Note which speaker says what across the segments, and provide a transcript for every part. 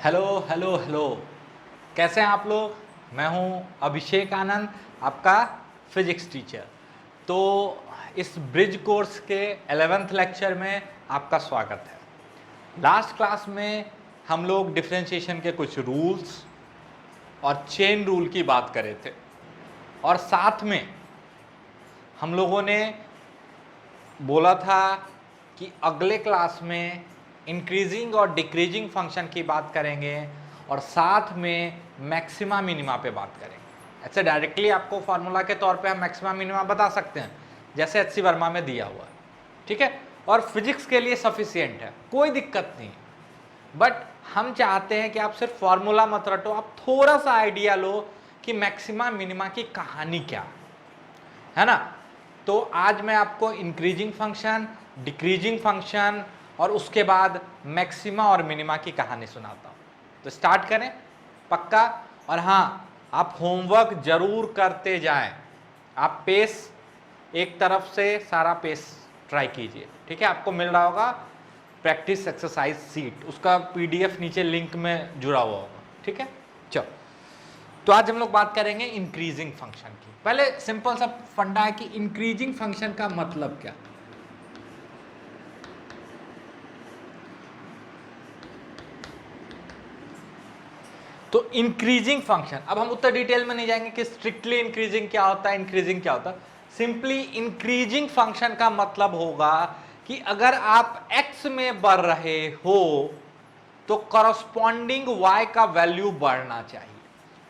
Speaker 1: Hello hello hello, कैसे हैं आप लोग। मैं हूं अभिषेक आनंद, आपका फिजिक्स टीचर। तो इस ब्रिज कोर्स के 11th लेक्चर में आपका स्वागत है। लास्ट क्लास में हम लोग डिफरेंशिएशन के कुछ रूल्स और चेन रूल की बात कर रहे थे, और साथ में हम लोगों ने बोला था कि अगले क्लास में इंक्रीजिंग और डिक्रीजिंग फंक्शन की बात करेंगे और साथ में मैक्सिमा मिनिमा पे बात करेंगे। ऐसे डायरेक्टली आपको फार्मूला के तौर पे हम मैक्सिमा मिनिमा बता सकते हैं, जैसे एच सी वर्मा में दिया हुआ है, ठीक है। और फिजिक्स के लिए सफिशियंट है, कोई दिक्कत नहीं। बट हम चाहते हैं कि आप सिर्फ फार्मूला मत रटो, आप थोड़ा सा आइडिया लो कि मैक्सिमा मिनिमा की कहानी क्या है ना। तो आज मैं आपको इंक्रीजिंग फंक्शन, डिक्रीजिंग फंक्शन और उसके बाद मैक्सिमा और मिनिमा की कहानी सुनाता हूं। तो स्टार्ट करें पक्का। और हाँ, आप होमवर्क जरूर करते जाएं। आप पेस एक तरफ से सारा पेस ट्राई कीजिए, ठीक है। आपको मिल रहा होगा प्रैक्टिस एक्सरसाइज सीट, उसका पीडीएफ नीचे लिंक में जुड़ा हुआ होगा, ठीक है। चलो, तो आज हम लोग बात करेंगे इंक्रीजिंग फंक्शन की। पहले सिंपल सा फंडा है कि इंक्रीजिंग फंक्शन का मतलब क्या। तो इंक्रीजिंग फंक्शन, अब हम उतना डिटेल में नहीं जाएंगे कि स्ट्रिक्टली इंक्रीजिंग क्या होता है, इंक्रीजिंग क्या होता है। सिंपली इंक्रीजिंग फंक्शन का मतलब होगा कि अगर आप x में बढ़ रहे हो तो करस्पॉन्डिंग y का वैल्यू बढ़ना चाहिए।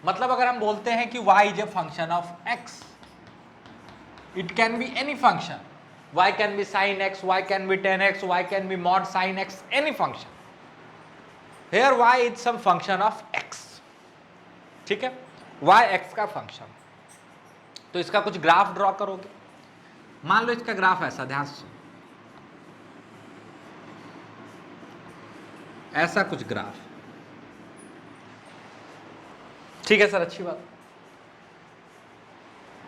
Speaker 1: मतलब अगर हम बोलते हैं कि y is a function of x, it can be any function, y can be sin x, y can be tan x, y can be mod sin x, any function. Here y is some function of x, ठीक है। y x का function, तो इसका कुछ graph draw करोगे। मान लो इसका graph ऐसा, ध्यान से ऐसा कुछ ग्राफ, ठीक है सर, अच्छी बात।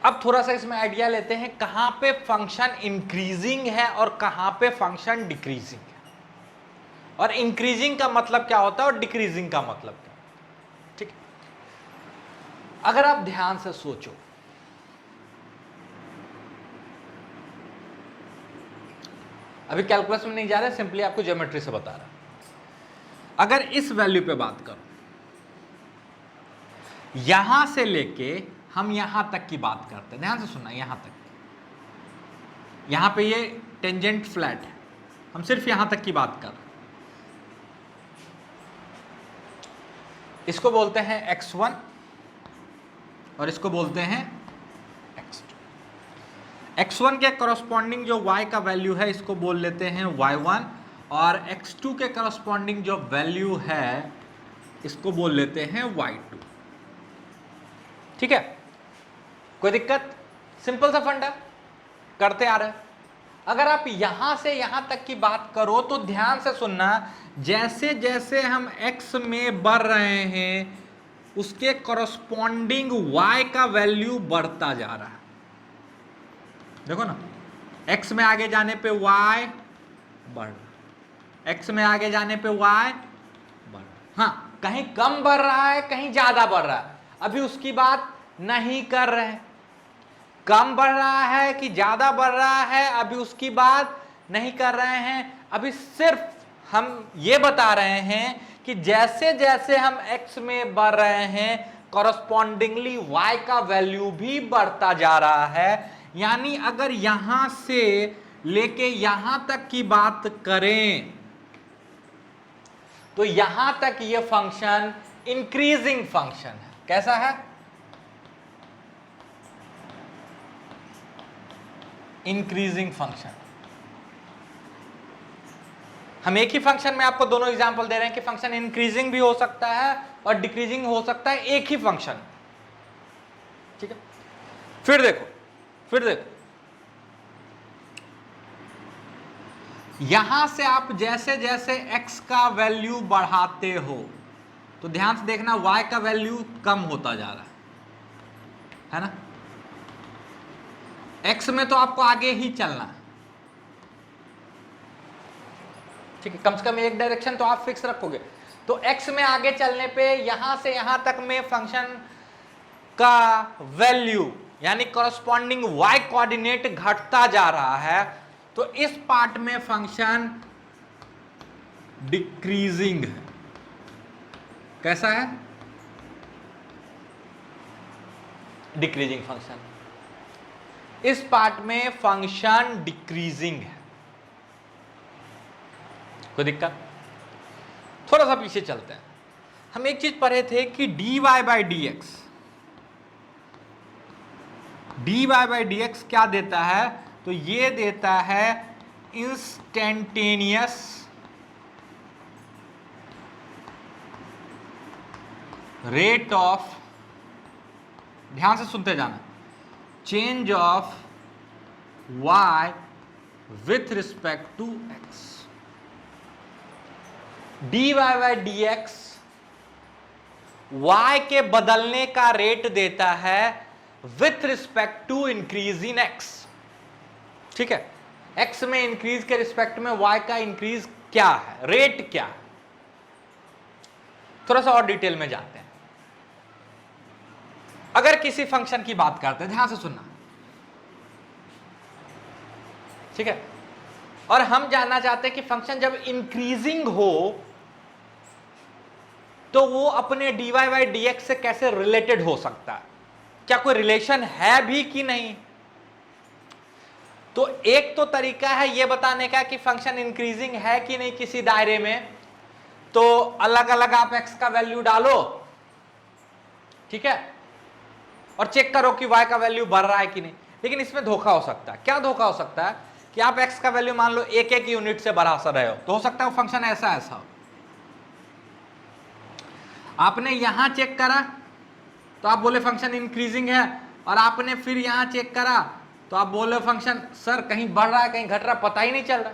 Speaker 1: अब थोड़ा सा इसमें आइडिया लेते हैं कहां पे फंक्शन इंक्रीजिंग है और कहां पे फंक्शन डिक्रीजिंग है, और इंक्रीजिंग का मतलब क्या होता है और डिक्रीजिंग का मतलब क्या, ठीक है। अगर आप ध्यान से सोचो, अभी कैलकुलस में नहीं जा रहे, सिंपली आपको ज्योमेट्री से बता रहा। अगर इस वैल्यू पे बात करो, यहां से लेके हम यहां तक की बात करते हैं, ध्यान से सुनना, यहां तक, यहां पे ये टेंजेंट फ्लैट है, हम सिर्फ यहां तक की बात कर रहे हैं। इसको बोलते हैं x1 और इसको बोलते हैं x2। x1 के करस्पॉन्डिंग जो y का वैल्यू है इसको बोल लेते हैं y1, और x2 के करस्पॉन्डिंग जो वैल्यू है इसको बोल लेते हैं y2, ठीक है। कोई दिक्कत, सिंपल सा फंडा करते आ रहे हैं। अगर आप यहां से यहां तक की बात करो तो ध्यान से सुनना, जैसे जैसे हम x में बढ़ रहे हैं उसके करस्पॉन्डिंग y का वैल्यू बढ़ता जा रहा है। देखो ना, x में आगे जाने पे y बढ़ रहा, x में आगे जाने पे y बढ़ रहा, हाँ कहीं कम बढ़ रहा है कहीं ज्यादा बढ़ रहा है, अभी उसकी बात नहीं कर रहे हैं। कम बढ़ रहा है कि ज्यादा बढ़ रहा है अभी उसकी बात नहीं कर रहे हैं। अभी सिर्फ हम ये बता रहे हैं कि जैसे जैसे हम x में बढ़ रहे हैं कॉरस्पॉन्डिंगली y का वैल्यू भी बढ़ता जा रहा है। यानी अगर यहां से लेके यहां तक की बात करें तो यहां तक ये फंक्शन इंक्रीजिंग फंक्शन है। कैसा है? Increasing function. हम एक ही फंक्शन में आपको दोनों एग्जांपल दे रहे हैं कि फंक्शन इंक्रीजिंग भी हो सकता है और डिक्रीजिंग हो सकता है, एक ही फंक्शन, ठीक है। फिर देखो यहां से आप जैसे जैसे x का वैल्यू बढ़ाते हो तो ध्यान से देखना y का वैल्यू कम होता जा रहा है ना। x में तो आपको आगे ही चलना है, ठीक है, कम से कम एक डायरेक्शन तो आप फिक्स रखोगे। तो x में आगे चलने पे यहां से यहां तक में फंक्शन का वैल्यू यानी कॉरस्पॉन्डिंग y कोऑर्डिनेट घटता जा रहा है, तो इस पार्ट में फंक्शन डिक्रीजिंग है। कैसा है? Decreasing function. इस पार्ट में फंक्शन डिक्रीजिंग है। कोई दिक्कत? थोड़ा सा पीछे चलते हैं। हम एक चीज पढ़े थे कि dy बाई डी एक्स क्या देता है? तो ये देता है इंस्टेंटेनियस रेट ऑफ, ध्यान से सुनते जाना, change of y with respect to x। dy by D X y के बदलने का रेट देता है with respect to increase in x। ठीक है, x में इंक्रीज के रिस्पेक्ट में y का इंक्रीज क्या है, रेट क्या है? थोड़ा सा और डिटेल में जाते हैं। अगर किसी फंक्शन की बात करते हैं, ध्यान से सुनना, ठीक है, और हम जानना चाहते हैं कि फंक्शन जब इंक्रीजिंग हो तो वो अपने dy बाई डी एक्स से कैसे रिलेटेड हो सकता है, क्या कोई रिलेशन है भी कि नहीं? तो एक तो तरीका है ये बताने का कि फंक्शन इंक्रीजिंग है कि नहीं किसी दायरे में, तो अलग अलग आप x का वैल्यू डालो, ठीक है, और चेक करो कि y का वैल्यू बढ़ रहा है कि नहीं। लेकिन इसमें धोखा हो सकता है। क्या धोखा हो सकता है? कि आप x का वैल्यू मान लो एक एक यूनिट से बढ़ा रहे हो, तो हो सकता है वो फंक्शन ऐसा ऐसा हो। आपने यहां चेक करा तो आप बोले फंक्शन इंक्रीजिंग है, और आपने फिर यहां चेक करा तो आप बोले फंक्शन सर कहीं बढ़ रहा है कहीं घट रहा है, पता ही नहीं चल रहा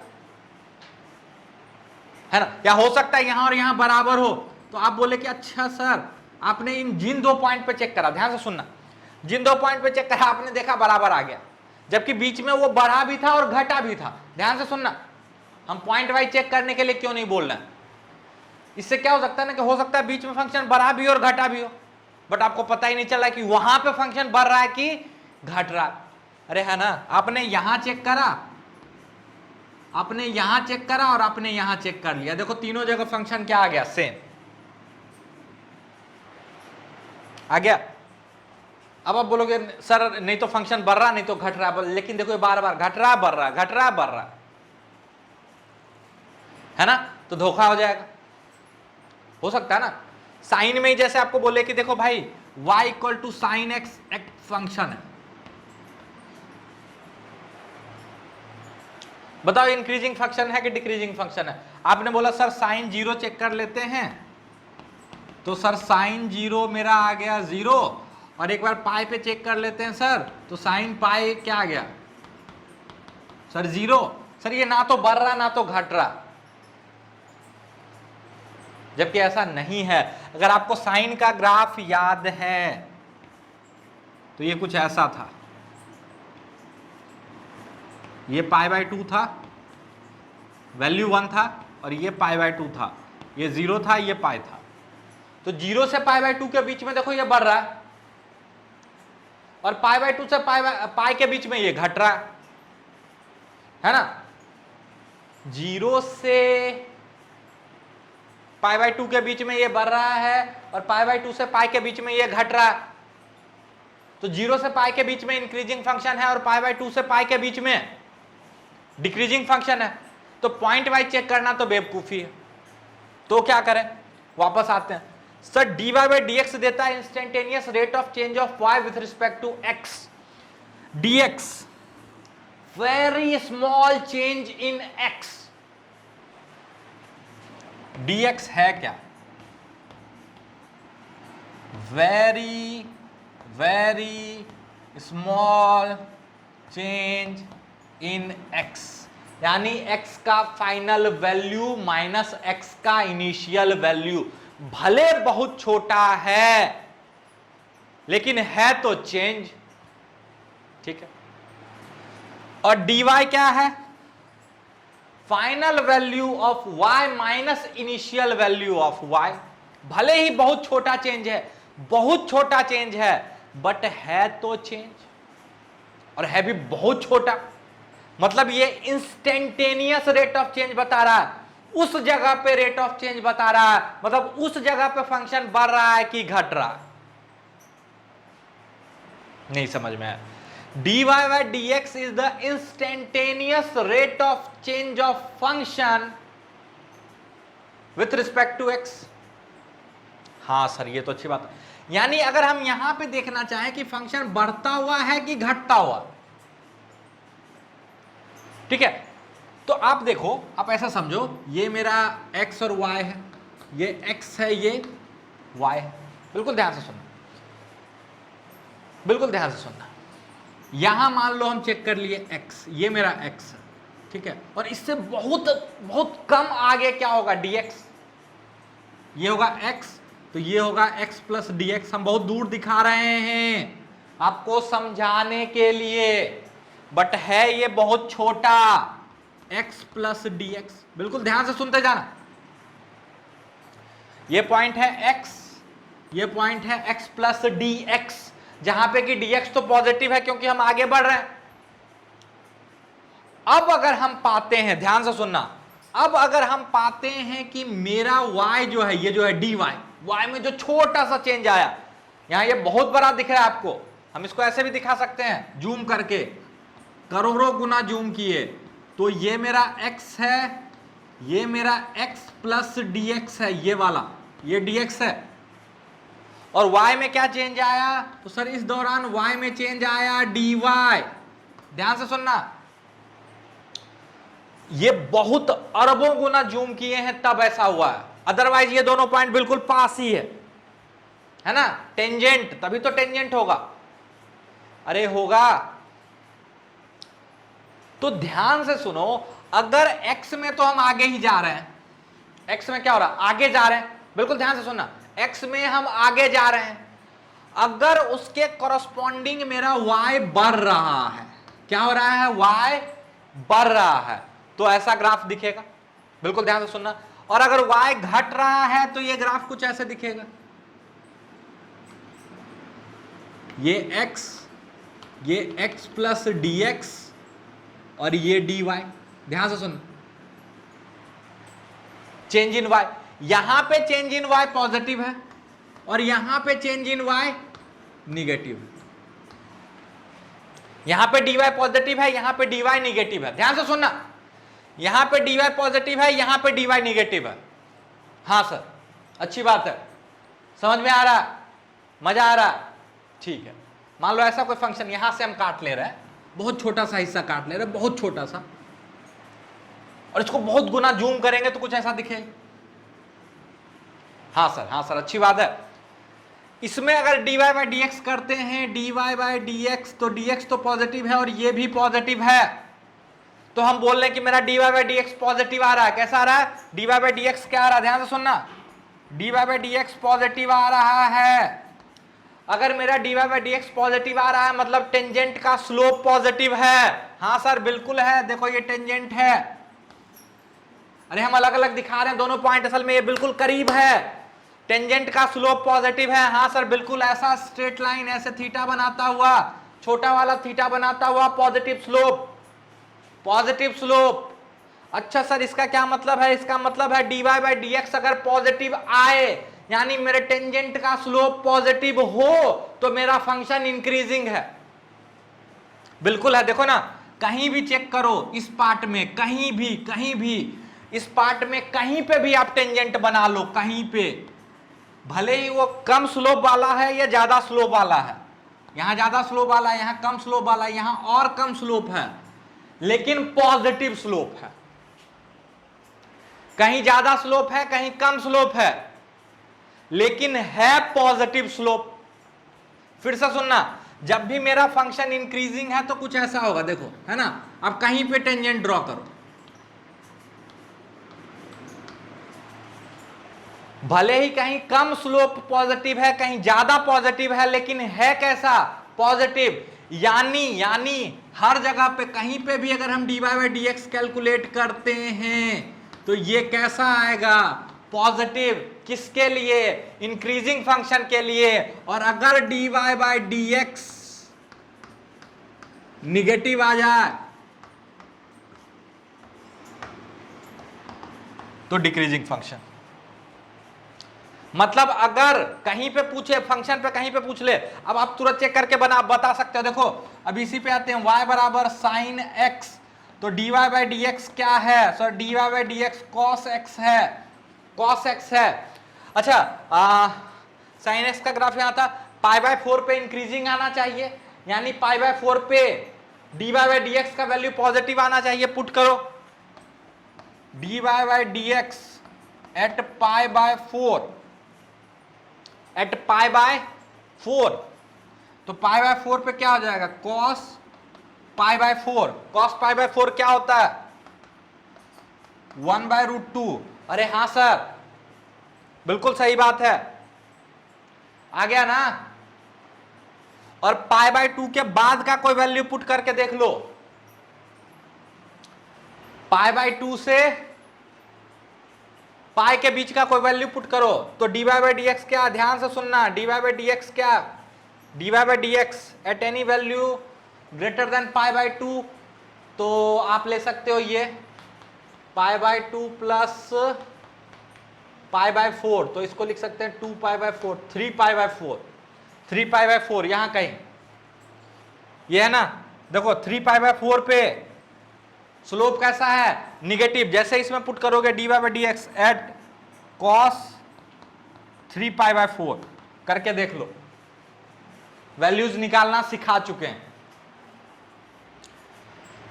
Speaker 1: है ना। या हो सकता है यहां और यहां बराबर हो, तो आप बोले कि अच्छा सर आपने इन जिन दो पॉइंट पे चेक करा, ध्यान से सुनना, जिन दो पॉइंट पे चेक करा आपने देखा बराबर आ गया, जबकि बीच में वो बढ़ा भी था और घटा भी था। ध्यान से सुनना, हम पॉइंट वाइज चेक करने के लिए क्यों नहीं बोल रहे हैं? इससे क्या हो सकता है ना कि हो सकता है बीच में फंक्शन बढ़ा भी और घटा भी हो, बट आपको पता ही नहीं चला कि वहां पे फंक्शन बढ़ रहा है कि घट रहा है। अरे है ना, आपने यहां चेक करा, आपने यहां चेक करा और आपने यहां चेक कर लिया, देखो तीनों जगह फंक्शन क्या आ गया? सेम आ गया। अब आप बोलोगे सर नहीं तो फंक्शन बढ़ रहा नहीं तो घट रहा, लेकिन देखो बार बार घट रहा बढ़ रहा घट रहा बढ़ रहा है ना, तो धोखा हो जाएगा। हो सकता है ना साइन में जैसे आपको बोले कि देखो भाई y equal to sine X एक फंक्शन है, बताओ इंक्रीजिंग फंक्शन है कि डिक्रीजिंग फंक्शन है? आपने बोला सर साइन जीरो चेक कर लेते हैं, तो सर साइन जीरो मेरा आ गया जीरो, और एक बार पाई पे चेक कर लेते हैं सर, तो साइन पाई क्या आ गया सर? जीरो। सर ये ना तो बढ़ रहा ना तो घट रहा, जबकि ऐसा नहीं है। अगर आपको साइन का ग्राफ याद है तो ये कुछ ऐसा था, ये पाई बाई टू था, वैल्यू 1 था, और ये पाई बाई टू था, ये 0 था, ये पाई था। तो 0 से पाई बाई टू के बीच में देखो ये बढ़ रहा है, और पाई बाई टू से पाई के बीच में ये घट रहा है ना। 0 से पाई बाई टू के बीच में ये बढ़ रहा है, और पाई बाई टू से पाई के बीच में ये घट रहा है। तो 0 से पाई के बीच में इंक्रीजिंग फंक्शन है, और पाई बाई टू से पाई के बीच में डिक्रीजिंग फंक्शन है। तो पॉइंट वाइज चेक करना तो बेवकूफी है। तो क्या करें, वापस आते हैं। Sir D Y by D X देता है instantaneous rate of change of y with respect to x। dx very small change in x। dx है क्या? Very very small change in x, यानी x का फाइनल वैल्यू माइनस x का initial value. भले बहुत छोटा है लेकिन है तो चेंज, ठीक है। और dy क्या है? Final value of y minus initial value of y। भले ही बहुत छोटा चेंज है, बहुत छोटा चेंज है, बट है तो चेंज, और है भी बहुत छोटा। मतलब ये इंस्टेंटेनियस रेट ऑफ चेंज बता रहा है, उस जगह पे रेट ऑफ चेंज बता रहा है, मतलब उस जगह पे फंक्शन बढ़ रहा है कि घट रहा है। नहीं समझ में आया? dy by dx is the instantaneous rate of change of function with respect to x। हाँ सर, ये तो अच्छी बात है। यानी अगर हम यहां पे देखना चाहें कि फंक्शन बढ़ता हुआ है कि घटता हुआ, ठीक है, तो आप देखो, आप ऐसा समझो, ये मेरा x और y है, ये x है, ये y है। बिल्कुल ध्यान से सुनना, बिल्कुल ध्यान से सुनना। यहां मान लो हम चेक कर लिए x, ये मेरा x है, ठीक है, और इससे बहुत बहुत कम आगे क्या होगा, dx। ये होगा x, तो ये होगा x प्लस dx। हम बहुत दूर दिखा रहे हैं आपको समझाने के लिए, बट है ये बहुत छोटा, x प्लस dx। बिल्कुल ध्यान से सुनते जाना। ये पॉइंट है x, ये पॉइंट है x प्लस dx, जहां पे कि dx तो पॉजिटिव है क्योंकि हम आगे बढ़ रहे हैं। अब अगर हम पाते हैं, ध्यान से सुनना, अब अगर हम पाते हैं कि मेरा y जो है, ये जो है dy, y में जो छोटा सा चेंज आया, यहां ये बहुत बड़ा दिख रहा है आपको, हम इसको ऐसे भी दिखा सकते हैं जूम करके, करोड़ों गुना जूम किए, तो ये मेरा x है, ये मेरा x प्लस dx है, ये वाला, ये dx है, और y में क्या चेंज आया, तो सर इस दौरान y में चेंज आया dy। ध्यान से सुनना, ये बहुत अरबों गुना जूम किए हैं तब ऐसा हुआ है, अदरवाइज ये दोनों पॉइंट बिल्कुल पास ही है ना, टेंजेंट, तभी तो टेंजेंट होगा। अरे होगा, तो ध्यान से सुनो, अगर x में तो हम आगे ही जा रहे हैं, x में क्या हो रहा है, आगे जा रहे हैं, बिल्कुल ध्यान से सुनना, x में हम आगे जा रहे हैं, अगर उसके कॉरस्पॉन्डिंग मेरा y बढ़ रहा है, क्या हो रहा है, y बढ़ रहा है, तो ऐसा ग्राफ दिखेगा। बिल्कुल ध्यान से सुनना। और अगर y घट रहा है तो ये ग्राफ कुछ ऐसे दिखेगा, ये x, ये x प्लस dx और ये dy। ध्यान से सुन, चेंज इन y, यहां पे चेंज इन y पॉजिटिव है और यहां पे चेंज इन y निगेटिव है। यहां पे dy पॉजिटिव है, यहां पे dy निगेटिव है। ध्यान से सुनना, यहां पे dy पॉजिटिव है, यहां पे dy निगेटिव है। हाँ सर, अच्छी बात है, समझ में आ रहा, मजा आ रहा, ठीक है। मान लो ऐसा कोई फंक्शन यहां से हम काट ले रहे हैं, बहुत छोटा सा हिस्सा काट ले रहे हैं, बहुत छोटा सा, और इसको बहुत गुना जूम करेंगे तो कुछ ऐसा दिखेगा। हाँ सर, हाँ सर, अच्छी बात है। इसमें अगर dy बाई dx करते हैं, dy बाई dx, तो dx तो पॉजिटिव है और ये भी पॉजिटिव है, तो हम बोल रहे हैं कि मेरा dy बाई dx पॉजिटिव आ रहा है। कैसा आ रहा है, dy बाई dx क्या आ रहा है, ध्यान से सुनना, dy बाई dx पॉजिटिव आ रहा है। अगर मेरा dy बाई dx पॉजिटिव आ रहा है मतलब टेंजेंट का स्लोप पॉजिटिव है। हाँ सर, बिल्कुल है, देखो ये टेंजेंट है। अरे हम अलग अलग दिखा रहे हैं दोनों पॉइंट, असल में ये बिल्कुल करीब है, टेंजेंट का स्लोप पॉजिटिव है। हाँ सर, बिल्कुल ऐसा स्ट्रेट लाइन ऐसे थीटा बनाता हुआ, छोटा वाला थीटा बनाता हुआ, पॉजिटिव स्लोप, पॉजिटिव स्लोप। अच्छा सर, इसका क्या मतलब है, इसका मतलब है dy बाई dx अगर पॉजिटिव आए, यानी मेरे टेंजेंट का स्लोप पॉजिटिव हो, तो मेरा फंक्शन इंक्रीजिंग है। बिल्कुल है, देखो ना, कहीं भी चेक करो इस पार्ट में, कहीं भी इस पार्ट में कहीं पे भी आप टेंजेंट बना लो, कहीं पे, भले ही वो कम स्लोप वाला है या ज्यादा स्लोप वाला है, यहां ज्यादा स्लोप वाला है, यहां कम स्लोप वाला है, यहां और कम स्लोप है, लेकिन पॉजिटिव स्लोप है। कहीं ज्यादा स्लोप है, कहीं कम स्लोप है, लेकिन है पॉजिटिव स्लोप। फिर से सुनना, जब भी मेरा फंक्शन इंक्रीजिंग है तो कुछ ऐसा होगा, देखो, है ना। अब कहीं पे टेंजेंट ड्रॉ करो, भले ही कहीं कम स्लोप पॉजिटिव है, कहीं ज्यादा पॉजिटिव है, लेकिन है कैसा, पॉजिटिव। यानी हर जगह पे कहीं पे भी अगर हम dy by D x calculate करते हैं तो ये कैसा आएगा, पॉजिटिव। किसके लिए, इंक्रीजिंग फंक्शन के लिए। और अगर dy by D x negative आ जाए तो डिक्रीजिंग फंक्शन। मतलब अगर कहीं पे पूछे, फंक्शन पे कहीं पे पूछ ले, अब आप तुरंत चेक करके बता सकते हो। देखो अब इसी पे आते हैं, y बराबर साइन एक्स, तो dy बाई डी एक्स क्या है sir, dy by D x cos x है, कॉस एक्स है। अच्छा साइन एक्स का ग्राफ यहां था, पाई बाय 4 पे इंक्रीजिंग आना चाहिए, यानी पाई बाय 4 पे dy बाई डी एक्स का वैल्यू पॉजिटिव आना चाहिए। पुट करो dy by D X at pi by 4, at pi by 4, तो पाई बाय 4 पे क्या हो जाएगा, cos pi by 4। Cos pi by 4 क्या होता है, 1/√2। अरे हाँ सर, बिल्कुल सही बात है, आ गया ना। और पाई बाय 2 के बाद का कोई वैल्यू पुट करके देख लो, पाई बाय 2 से पाई के बीच का कोई वैल्यू पुट करो तो dy बाई डी एक्स क्या, ध्यान से सुनना, dy बाई डी एक्स क्या, dy by D X at any value greater than pi by 2, तो आप ले सकते हो ये pi by 2 plus pi by 4, तो इसको लिख सकते हैं 2 पाई by 4, 3 pi by 4, 3 pi by 4 यहां कहीं ये है ना। देखो 3 पाई बाय 4 पे स्लोप कैसा है, निगेटिव। जैसे इसमें पुट करोगे dy by D X at cos 3 pi by 4 करके देख लो, वैल्यूज निकालना सिखा चुके हैं।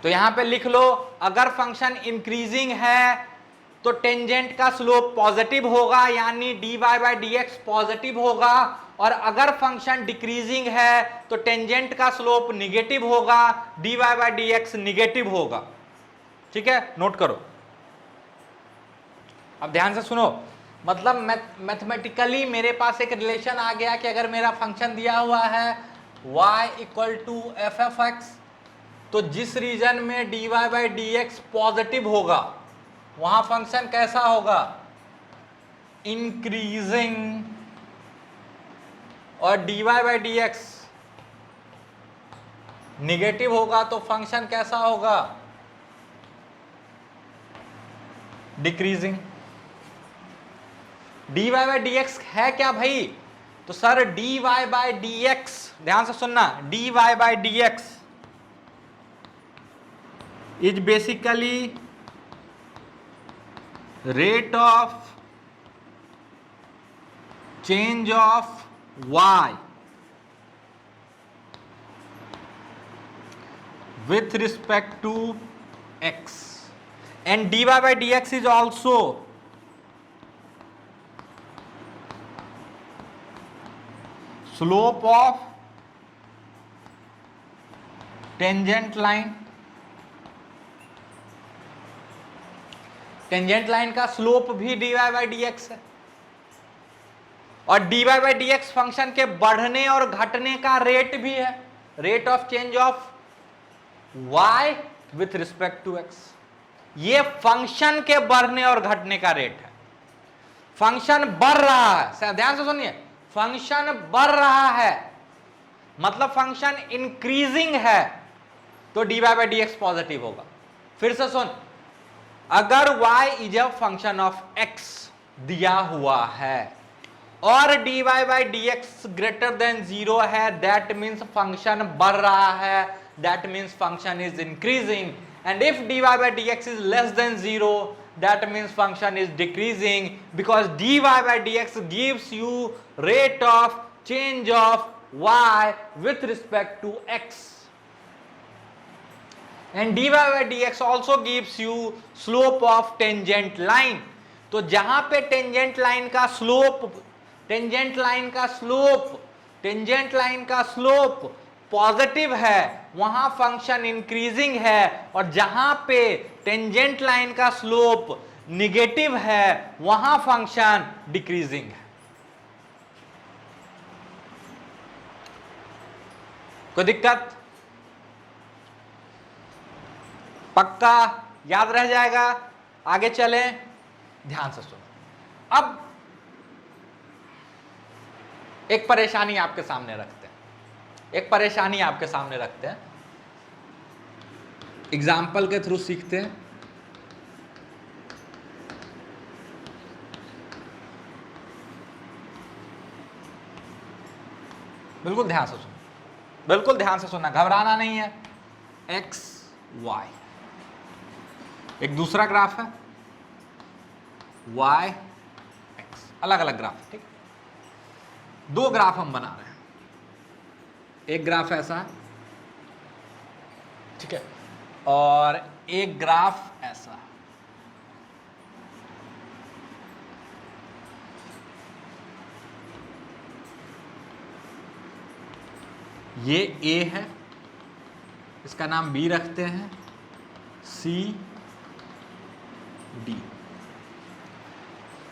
Speaker 1: तो यहां पे लिख लो, अगर फंक्शन इंक्रीजिंग है तो टेंजेंट का स्लोप पॉजिटिव होगा, यानी dy by D X positive होगा। और अगर फंक्शन डिक्रीजिंग है तो टेंजेंट का स्लोप निगेटिव होगा, dy by D x negative होगा। ठीक है, नोट करो। अब ध्यान से सुनो, मतलब मैथमेटिकली मेरे पास एक रिलेशन आ गया कि अगर मेरा फंक्शन दिया हुआ है y equal to F F X, तो जिस रीजन में dy by D X positive होगा वहां फंक्शन कैसा होगा, इंक्रीजिंग। और dy by D x negative होगा तो फंक्शन कैसा होगा, decreasing. dy by D X है क्या भाई, तो sir dy by D X, ध्यान से सुनना, dy by D X is basically rate of change of y with respect to x, and dy by dx is also slope of tangent line। Tangent line का slope भी dy by D X है, और dy by D X function के बढ़ने और घटने का rate भी है, rate of change of y with respect to x। ये फंक्शन के बढ़ने और घटने का रेट है। फंक्शन बढ़ रहा है, ध्यान से सुनिए, फंक्शन बढ़ रहा है मतलब फंक्शन इंक्रीजिंग है तो dy by D X positive होगा। फिर से सुन, अगर y is a function of x दिया हुआ है और dy by D x greater than 0 है, दैट मीन्स फंक्शन बढ़ रहा है, that means function is increasing. And if dy by D X is less than 0, that means function is decreasing, because dy by dx gives you rate of change of y with respect to x, and dy by dx also gives you slope of tangent line। तो जहां पे tangent line का slope positive है वहां function increasing है, और जहां पे टेंजेंट लाइन का स्लोप निगेटिव है वहां फंक्शन डिक्रीजिंग है। कोई दिक्कत? पक्का याद रह जाएगा। आगे चलें, ध्यान से सुनो। अब एक परेशानी आपके सामने रखते हैं, एक परेशानी आपके सामने रखते हैं, एग्जाम्पल के थ्रू सीखते हैं। बिल्कुल ध्यान से सुनो, बिल्कुल ध्यान से सुनना, घबराना नहीं है। एक्स वाई, एक दूसरा ग्राफ है वाई एक्स, अलग अलग ग्राफ, ठीक। दो ग्राफ हम बना रहे हैं, एक ग्राफ ऐसा है, ठीक है, और एक ग्राफ ऐसा। ये ए है, इसका नाम बी रखते हैं, सी डी।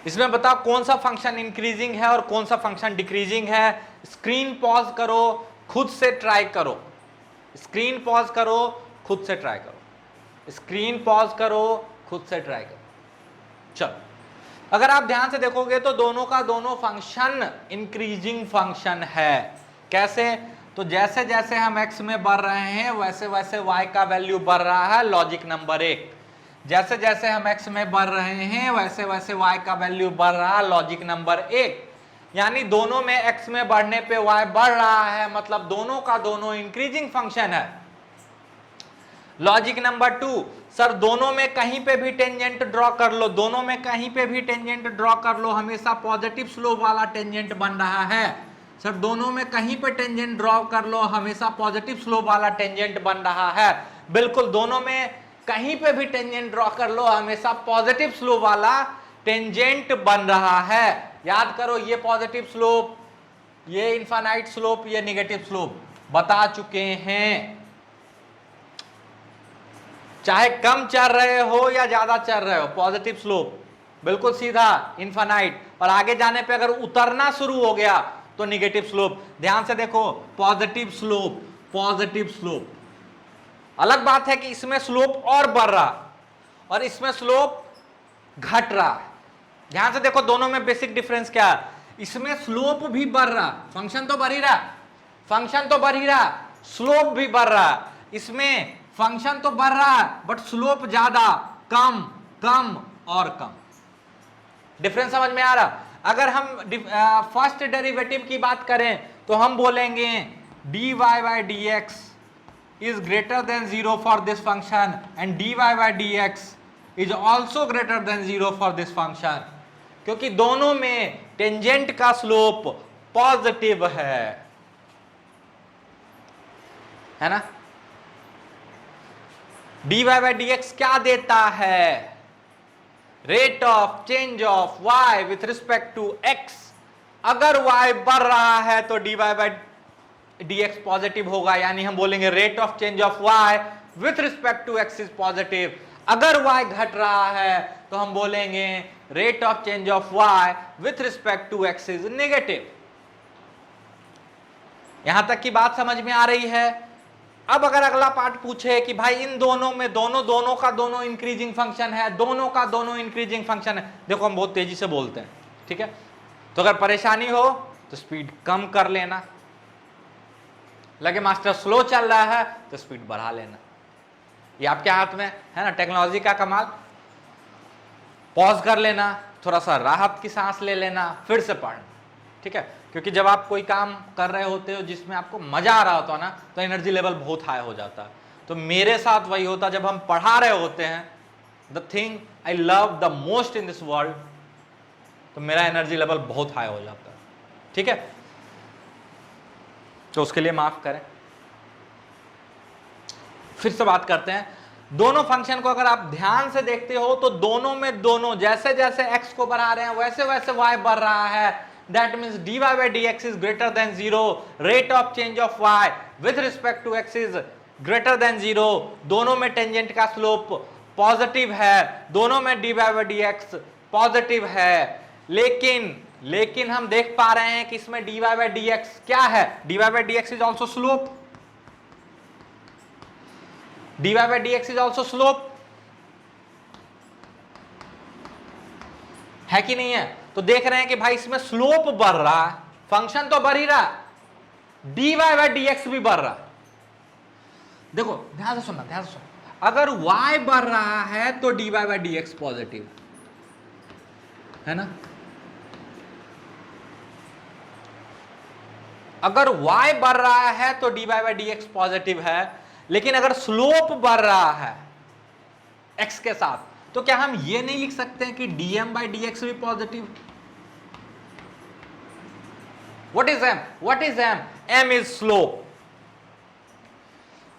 Speaker 1: इसमें बताओ कौन सा फंक्शन इंक्रीजिंग है और कौन सा फंक्शन डिक्रीजिंग है। स्क्रीन पॉज करो, खुद से ट्राई करो, स्क्रीन पॉज करो, खुद से ट्राई करो, स्क्रीन पॉज करो, खुद से ट्राई करो। चलो, अगर आप ध्यान से देखोगे तो दोनों का दोनों फंक्शन इंक्रीजिंग फंक्शन है। कैसे? तो जैसे जैसे हम x में बढ़ रहे हैं वैसे वैसे y का वैल्यू बढ़ रहा है, लॉजिक नंबर 1। जैसे जैसे हम x में बढ़ रहे हैं वैसे वैसे y का वैल्यू बढ़ रहा है, लॉजिक नंबर 1। यानी दोनों में x में बढ़ने पे y बढ़ रहा है, मतलब दोनों का दोनों इंक्रीजिंग फंक्शन है। लॉजिक नंबर 2, सर दोनों में कहीं पे भी टेंजेंट ड्रॉ कर लो, दोनों में कहीं पे भी टेंजेंट ड्रॉ कर लो, हमेशा पॉजिटिव स्लोप वाला टेंजेंट बन रहा है। सर दोनों में कहीं पे टेंजेंट ड्रॉ कर लो, हमेशा पॉजिटिव स्लोप वाला टेंजेंट बन रहा है। बिल्कुल, दोनों में कहीं पे भी टेंजेंट ड्रॉ कर लो, हमेशा पॉजिटिव स्लोप वाला टेंजेंट बन रहा है। याद करो, ये पॉजिटिव स्लोप, ये इनफाइनाइट स्लोप, ये नेगेटिव स्लोप बता चुके हैं। चाहे कम चल रहे हो या ज्यादा चल रहे हो, पॉजिटिव स्लोप बिल्कुल सीधा इनफाइनाइट, और आगे जाने पे अगर उतरना शुरू हो गया तो निगेटिव स्लोप। ध्यान से देखो, पॉजिटिव स्लोप, पॉजिटिव स्लोप। अलग बात है कि इसमें स्लोप और बढ़ रहा और इसमें स्लोप घट रहा है। ध्यान से देखो, दोनों में बेसिक डिफरेंस क्या है। इसमें स्लोप भी बढ़ रहा, फंक्शन तो बढ़ ही रहा, फंक्शन तो बढ़ ही रहा, स्लोप भी बढ़ रहा। इसमें फंक्शन तो बढ़ रहा है बट स्लोप ज्यादा, कम, कम और कम। डिफरेंस समझ में आ रहा? अगर हम फर्स्ट डेरिवेटिव की बात करें तो हम बोलेंगे dy by dx is greater than 0 for this function and dy by dx is also greater than 0 for this function, क्योंकि दोनों में टेंजेंट का स्लोप पॉजिटिव है ना। dy by dx क्या देता है? Rate of change of y with respect to x। अगर y बढ़ रहा है तो dy by dx पॉजिटिव होगा, यानी हम बोलेंगे rate of change of y with respect to x is positive. अगर y घट रहा है तो हम बोलेंगे rate of change of y with respect to x is negative. यहां तक की बात समझ में आ रही है? अब अगर अगला पार्ट पूछे कि भाई इन दोनों में दोनों का दोनों इंक्रीजिंग फंक्शन है, दोनों का दोनों इंक्रीजिंग फंक्शन है। देखो, हम बहुत तेजी से बोलते हैं, ठीक है, तो अगर परेशानी हो तो स्पीड कम कर लेना, लगे मास्टर स्लो चल रहा है तो स्पीड बढ़ा लेना। ये आपके हाथ में है ना, टेक्नोलॉजी का कमाल। पॉज कर लेना, थोड़ा सा राहत की सांस ले लेना, फिर से पढ़ना, ठीक है। क्योंकि जब आप कोई काम कर रहे होते हो जिसमें आपको मजा आ रहा होता है ना, तो एनर्जी लेवल बहुत हाई हो जाता है। तो मेरे साथ वही होता, जब हम पढ़ा रहे होते हैं, the thing I love the most in this world, तो मेरा एनर्जी लेवल बहुत हाई हो जाता है, ठीक है। तो उसके लिए माफ करें। फिर से बात करते हैं, दोनों फंक्शन को अगर आप ध्यान से देखते हो तो दोनों में दोनों जैसे जैसे x को बढ़ा रहे हैं वैसे वैसे y बढ़ रहा है। That means dy by dx is greater than 0. Rate of change of y with respect to x is greater than 0. दोनों में टेंजेंट का स्लोप पॉजिटिव है, दोनों में dy by dx पॉजिटिव है। लेकिन हम देख पा रहे हैं कि इसमें dy by dx क्या है? dy by dx is also slope। dy by dx is also slope, है कि नहीं है? तो देख रहे हैं कि भाई इसमें स्लोप बढ़ रहा है, फंक्शन तो बढ़ ही रहा, dy by dx भी बढ़ रहा है। देखो ध्यान से सुनना, ध्यान से सुनना, अगर y बढ़ रहा है तो dy by dx पॉजिटिव है ना, अगर y बढ़ रहा है तो dy by dx पॉजिटिव है, लेकिन अगर स्लोप बढ़ रहा है x के साथ तो क्या हम ये नहीं लिख सकते हैं कि dm by dx भी positive? What is m? What is m? m is slope.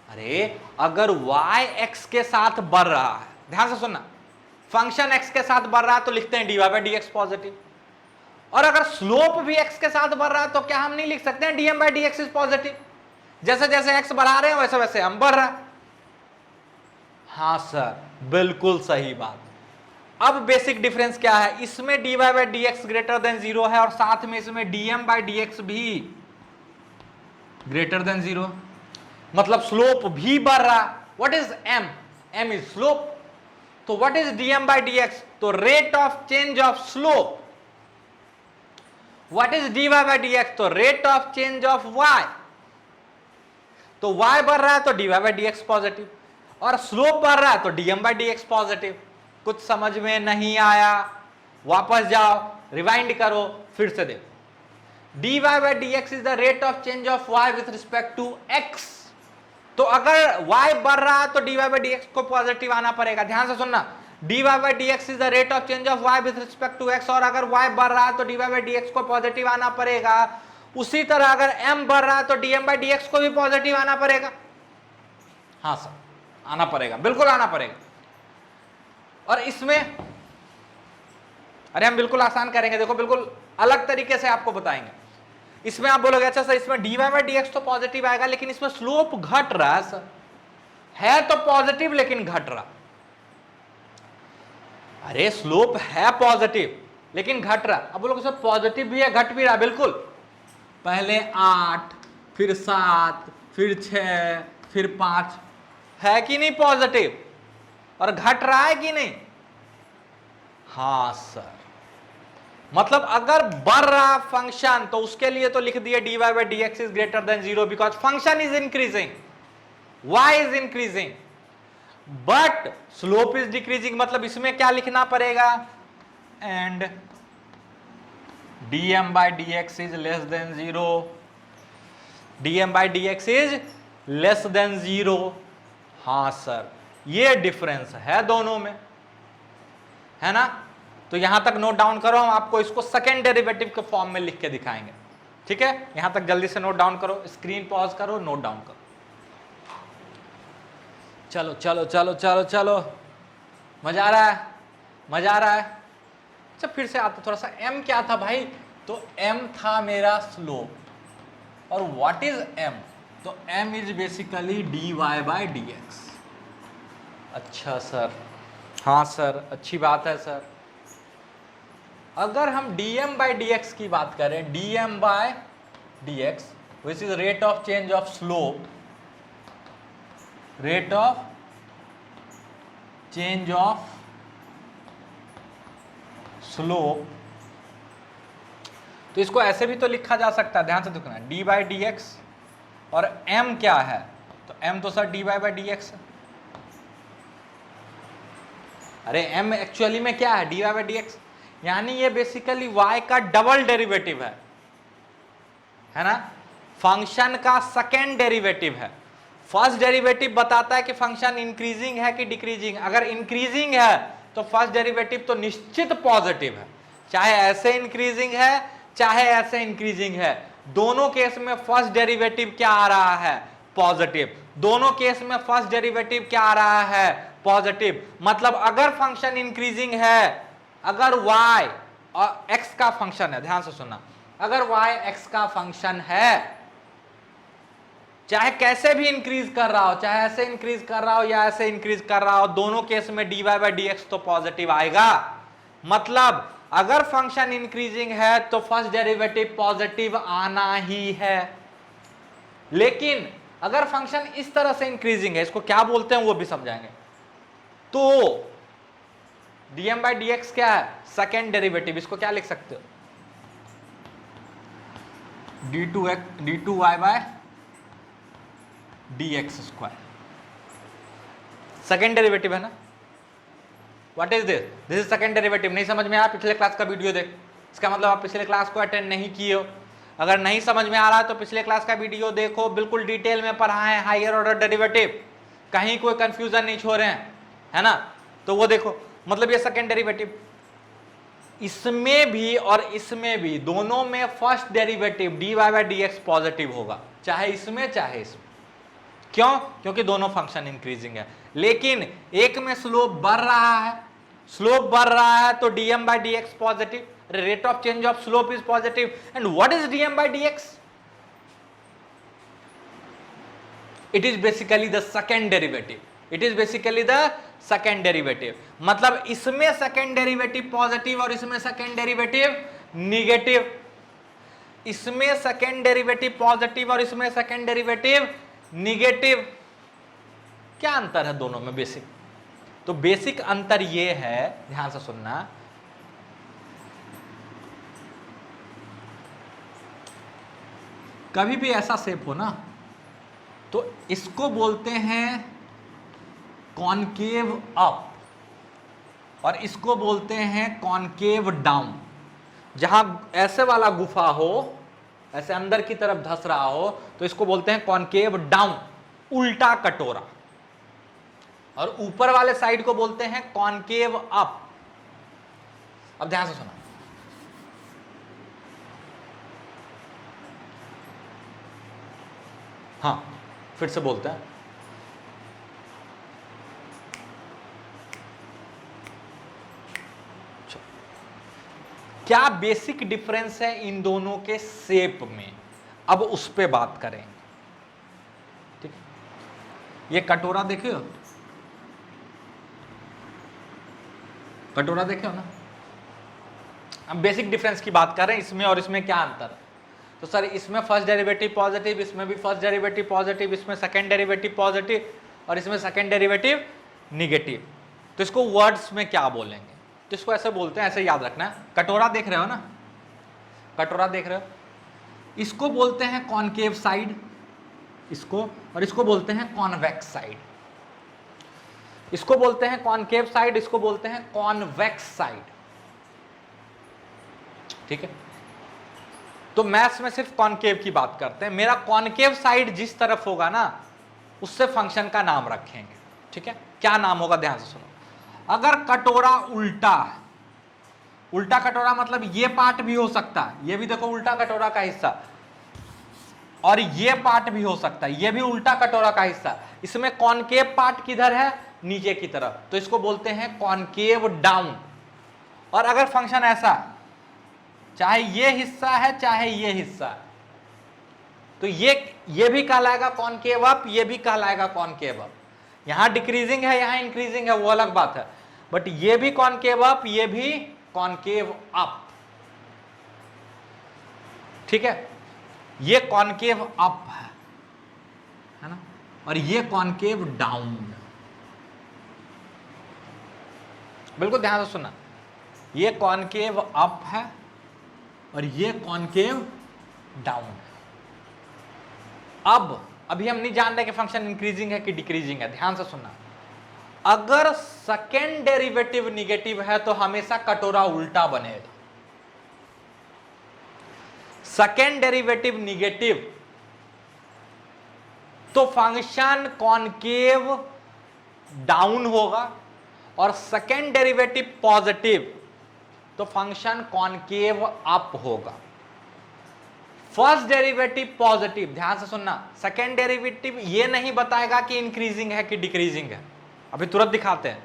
Speaker 1: अरे अगर y x के साथ बढ़ रहा है, ध्यान से सुनना, फंक्शन x के साथ बढ़ रहा है तो लिखते हैं dy by dx पॉजिटिव, और अगर स्लोप भी x के साथ बढ़ रहा है तो क्या हम नहीं लिख सकते हैं dm by dx is positive? जैसे जैसे x बढ़ा रहे हैं वैसे वैसे हम बढ़ रहा है। हाँ सर, बिल्कुल सही बात। अब बेसिक डिफरेंस क्या है, इसमें dy by dx greater than 0 है और साथ में इसमें dm by dx भी ग्रेटर देन 0, मतलब स्लोप भी बढ़ रहा। What is m? m is slope. तो what is dm by dx? तो rate of change of slope. What is dy by dx? तो rate of change of y। तो y बढ़ रहा है तो dy by dx पॉजिटिव, और slope बढ़ रहा है तो dm by dx पॉजिटिव। कुछ समझ में नहीं आया? वापस जाओ, रिवाइंड करो, फिर से देखो। dy by dx is the rate of change of y with respect to x। तो अगर y बढ़ रहा है तो dy by dx को पॉजिटिव आना पड़ेगा। ध्यान से सुनना, dy by dx is the rate of change of y with respect to x, और अगर y बढ़ रहा है तो dy by dx को पॉजिटिव आना पड़ेगा। उसी तरह अगर m बढ़ रहा है तो dm by dx को भी पॉजिटिव आना पड़ेगा। हाँ सर, आना पड़ेगा, बिल्कुल आना पड़ेगा। और इसमें अरे हम बिल्कुल आसान करेंगे, देखो बिल्कुल अलग तरीके से आपको बताएंगे। इसमें आप बोलोगे अच्छा सर इसमें dy by dx तो पॉजिटिव आएगा, लेकिन इसमें स्लोप घट रहा है सर, है तो पॉजिटिव लेकिन घट रहा। अरे स्लोप है पॉजिटिव लेकिन घट रहा। अब बोलोगे सर पॉजिटिव भी है घट भी रहा, बिल्कुल, पहले 8 फिर 7 फिर 6 फिर 5, है कि नहीं पॉजिटिव, और घट रहा है कि नहीं? हाँ सर, मतलब अगर बढ़ रहा फंक्शन तो उसके लिए तो लिख दिए dy by dx is greater than 0 because function is increasing, y is increasing, but slope is decreasing. मतलब इसमें क्या लिखना पड़ेगा? And dm by dx is less than 0, dm by dx is less than 0। हाँ सर, ये difference है दोनों में, है ना? तो यहां तक नोट डाउन करो, हम आपको इसको सेकेंड डेरिवेटिव के फॉर्म में लिख के दिखाएंगे, ठीक है? यहां तक जल्दी से नोट डाउन करो, स्क्रीन पॉज करो, नोट डाउन करो। चलो चलो चलो चलो चलो, मजा आ रहा है, मजा आ रहा है। अच्छा फिर से आता, थोड़ा सा m क्या था भाई? तो m था मेरा स्लोप, और व्हाट इज m? तो m is basically dy by dx। अच्छा सर, हाँ सर, अच्छी बात है सर। अगर हम dm by dx की बात करें, dm by dx which is rate of change of slope, rate of change of slope, तो इसको ऐसे भी तो लिखा जा सकता है, ध्यान से देखना, dy by dx, और m क्या है? तो m तो सर dy by dx है। अरे m एक्चुअली में क्या है? dy by dx, यानी ये बेसिकली y का डबल डेरिवेटिव है ना? फंक्शन का सेकेंड डेरिवेटिव है। फर्स्ट डेरिवेटिव बताता है कि फंक्शन इंक्रीजिंग है कि डिक्रीजिंग। अगर इंक्रीजिंग है तो फर्स्ट डेरिवेटिव तो निश्चित पॉजिटिव है, चाहे ऐसे इंक्रीजिंग है चाहे ऐसे इंक्रीजिंग है, दोनों केस में फर्स्ट डेरिवेटिव क्या आ रहा है? पॉजिटिव। दोनों केस में फर्स्ट डेरिवेटिव क्या आ रहा है? पॉजिटिव। मतलब अगर फंक्शन इंक्रीजिंग है, अगर y और x का फंक्शन है, ध्यान से सुनना, अगर y x का फंक्शन है, चाहे कैसे भी इंक्रीज कर रहा हो, चाहे ऐसे इंक्रीज कर रहा हो या ऐसे इंक्रीज कर रहा हो, दोनों केस में dy by dx तो पॉजिटिव आएगा। मतलब अगर फंक्शन इंक्रीजिंग है तो फर्स्ट डेरिवेटिव पॉजिटिव आना ही है। लेकिन अगर फंक्शन इस तरह से इंक्रीजिंग है, इसको क्या बोलते हैं वो भी समझाएंगे। तो dm बाई डी एक्स क्या है? Second derivative. इसको क्या लिख सकते हो? D two y by d x square, second derivative है ना। What is this? This is second derivative. नहीं समझ में आया? पिछले क्लास का वीडियो देख। इसका मतलब आप पिछले क्लास को अटेंड नहीं किए हो। अगर नहीं समझ में आ रहा है तो पिछले क्लास का वीडियो देखो, बिल्कुल डिटेल में पढ़ा है हायर ऑर्डर डेरिवेटिव, कहीं कोई कंफ्यूजन नहीं छोड़ रहे हैं, है ना। तो वो देखो, मतलब ये सेकेंड डेरिवेटिव, इसमें भी और इसमें भी, दोनों में first derivative dy by D X positive होगा, चाहे इसमें चाहे इसमें। क्यों? क्योंकि दोनों फंक्शन इंक्रीजिंग है। लेकिन एक में स्लोप बढ़ रहा है, स्लोप बढ़ रहा है तो dm by D X positive, rate of change of slope is positive. And what is dm by D x? It is basically the second derivative. It is basically the second derivative. मतलब इसमें second derivative positive और इसमें second derivative negative, इसमें second derivative positive और इसमें second derivative negative. क्या अंतर है दोनों में? बेसिक, तो बेसिक अंतर यह है, ध्यान से सुनना, कभी भी ऐसा शेप हो ना तो इसको बोलते हैं कॉनकेव अप और इसको बोलते हैं कॉनकेव डाउन। जहां ऐसे वाला गुफा हो, ऐसे अंदर की तरफ धंस रहा हो, तो इसको बोलते हैं कॉनकेव डाउन, उल्टा कटोरा। और ऊपर वाले साइड को बोलते हैं कॉनकेव अप। अब ध्यान से सुना, हाँ फिर से बोलते हैं, क्या बेसिक डिफरेंस है इन दोनों के शेप में, अब उस पे बात करेंगे। ठीक, ये कटोरा देखियो, कटोरा देखे हो ना। हम बेसिक डिफरेंस की बात कर रहे हैं, इसमें और इसमें क्या अंतर है। तो सर इसमें फर्स्ट डेरिवेटिव पॉजिटिव, इसमें भी फर्स्ट डेरिवेटिव पॉजिटिव, इसमें सेकंड डेरिवेटिव पॉजिटिव और इसमें सेकंड डेरिवेटिव निगेटिव, तो इसको वर्ड्स में क्या बोलेंगे? तो इसको ऐसे बोलते हैं, ऐसे याद रखना है। कटोरा देख रहे हो ना, कटोरा देख रहे हो, इसको बोलते हैं कॉनकेव साइड, इसको, और इसको बोलते हैं कॉन्वेक्स साइड। इसको बोलते हैं कॉनकेव साइड, इसको बोलते हैं कॉन्वेक्स साइड। ठीक है, तो मैथ्स में सिर्फ कॉनकेव की बात करते हैं। मेरा कॉनकेव साइड जिस तरफ होगा ना, उससे फंक्शन का नाम रखेंगे। ठीक है, क्या नाम होगा? ध्यान से सुनो। अगर कटोरा उल्टा है, उल्टा कटोरा मतलब ये पार्ट भी हो सकता है, ये भी देखो उल्टा कटोरा का हिस्सा, और ये पार्ट भी हो सकता है, ये भी उल्टा कटोरा का हिस्सा। इसमें कॉनकेव पार्ट किधर है? नीचे की तरफ, तो इसको बोलते हैं कॉनकेव डाउन। और अगर फंक्शन ऐसा, चाहे ये हिस्सा है चाहे ये हिस्सा है, तो ये भी कहलाएगा कॉनकेव अप, ये भी कहलाएगा कॉनकेव अप। यहां डिक्रीजिंग है, यहां इंक्रीजिंग है, वो अलग बात है, बट ये भी कॉनकेव अप, ये भी कॉनकेव अप। ठीक है, ये कॉनकेव अप है ना, और ये कॉनकेव डाउन। बिल्कुल ध्यान से सुनना, ये कॉनकेव अप है और ये कॉनकेव डाउन है। अब अभी हम नहीं जान रहे कि फंक्शन इंक्रीजिंग है कि डिक्रीजिंग है। ध्यान से सुनना, अगर सेकेंड डेरिवेटिव निगेटिव है तो हमेशा कटोरा उल्टा बनेगा। सेकेंड डेरिवेटिव निगेटिव तो फंक्शन कॉनकेव डाउन होगा, और सेकेंड डेरिवेटिव पॉजिटिव तो फंक्शन कॉनकेव अप होगा। फर्स्ट डेरिवेटिव पॉजिटिव, ध्यान से सुनना, सेकेंड डेरिवेटिव ये नहीं बताएगा कि इंक्रीजिंग है कि डिक्रीजिंग है। अभी तुरंत दिखाते हैं।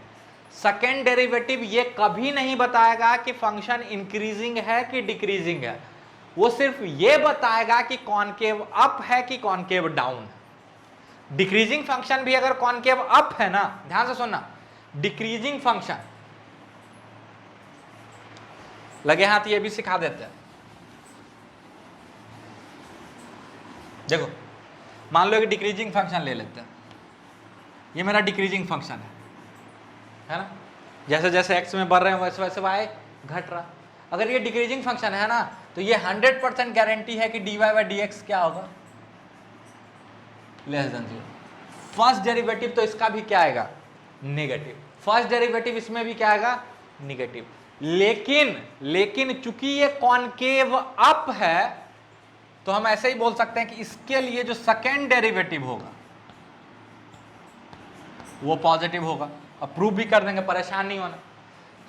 Speaker 1: सेकेंड डेरिवेटिव ये कभी नहीं बताएगा कि फंक्शन इंक्रीजिंग है कि डिक्रीजिंग है, वो सिर्फ ये बताएगा कि कॉनकेव अप है कि कॉनकेव डाउन है। डिक्रीजिंग फंक्शन भी अगर कॉनकेव अप है ना, ध्यान से सुनना, डिक्रीजिंग फंक्शन, लगे हाथ ये भी सिखा देते हैं। देखो मान लो एक डिक्रीजिंग फंक्शन ले लेते हैं, ये मेरा डिक्रीजिंग फंक्शन है ना, जैसे जैसे x में बढ़ रहे हैं वैसे वैसे y घट रहा। अगर ये डिक्रीजिंग फंक्शन है ना, तो ये 100% गारंटी है कि dy बाई डी एक्स क्या होगा, लेस देन 0। फर्स्ट डेरिवेटिव तो इसका भी क्या आएगा, नेगेटिव। फर्स्ट डेरिवेटिव इसमें भी क्या आएगा, नेगेटिव। लेकिन चूंकि ये कॉनकेव अप है, तो हम ऐसे ही बोल सकते हैं कि इसके लिए जो सेकेंड डेरिवेटिव होगा वो पॉजिटिव होगा। अब प्रूव भी कर देंगे, परेशान नहीं होना।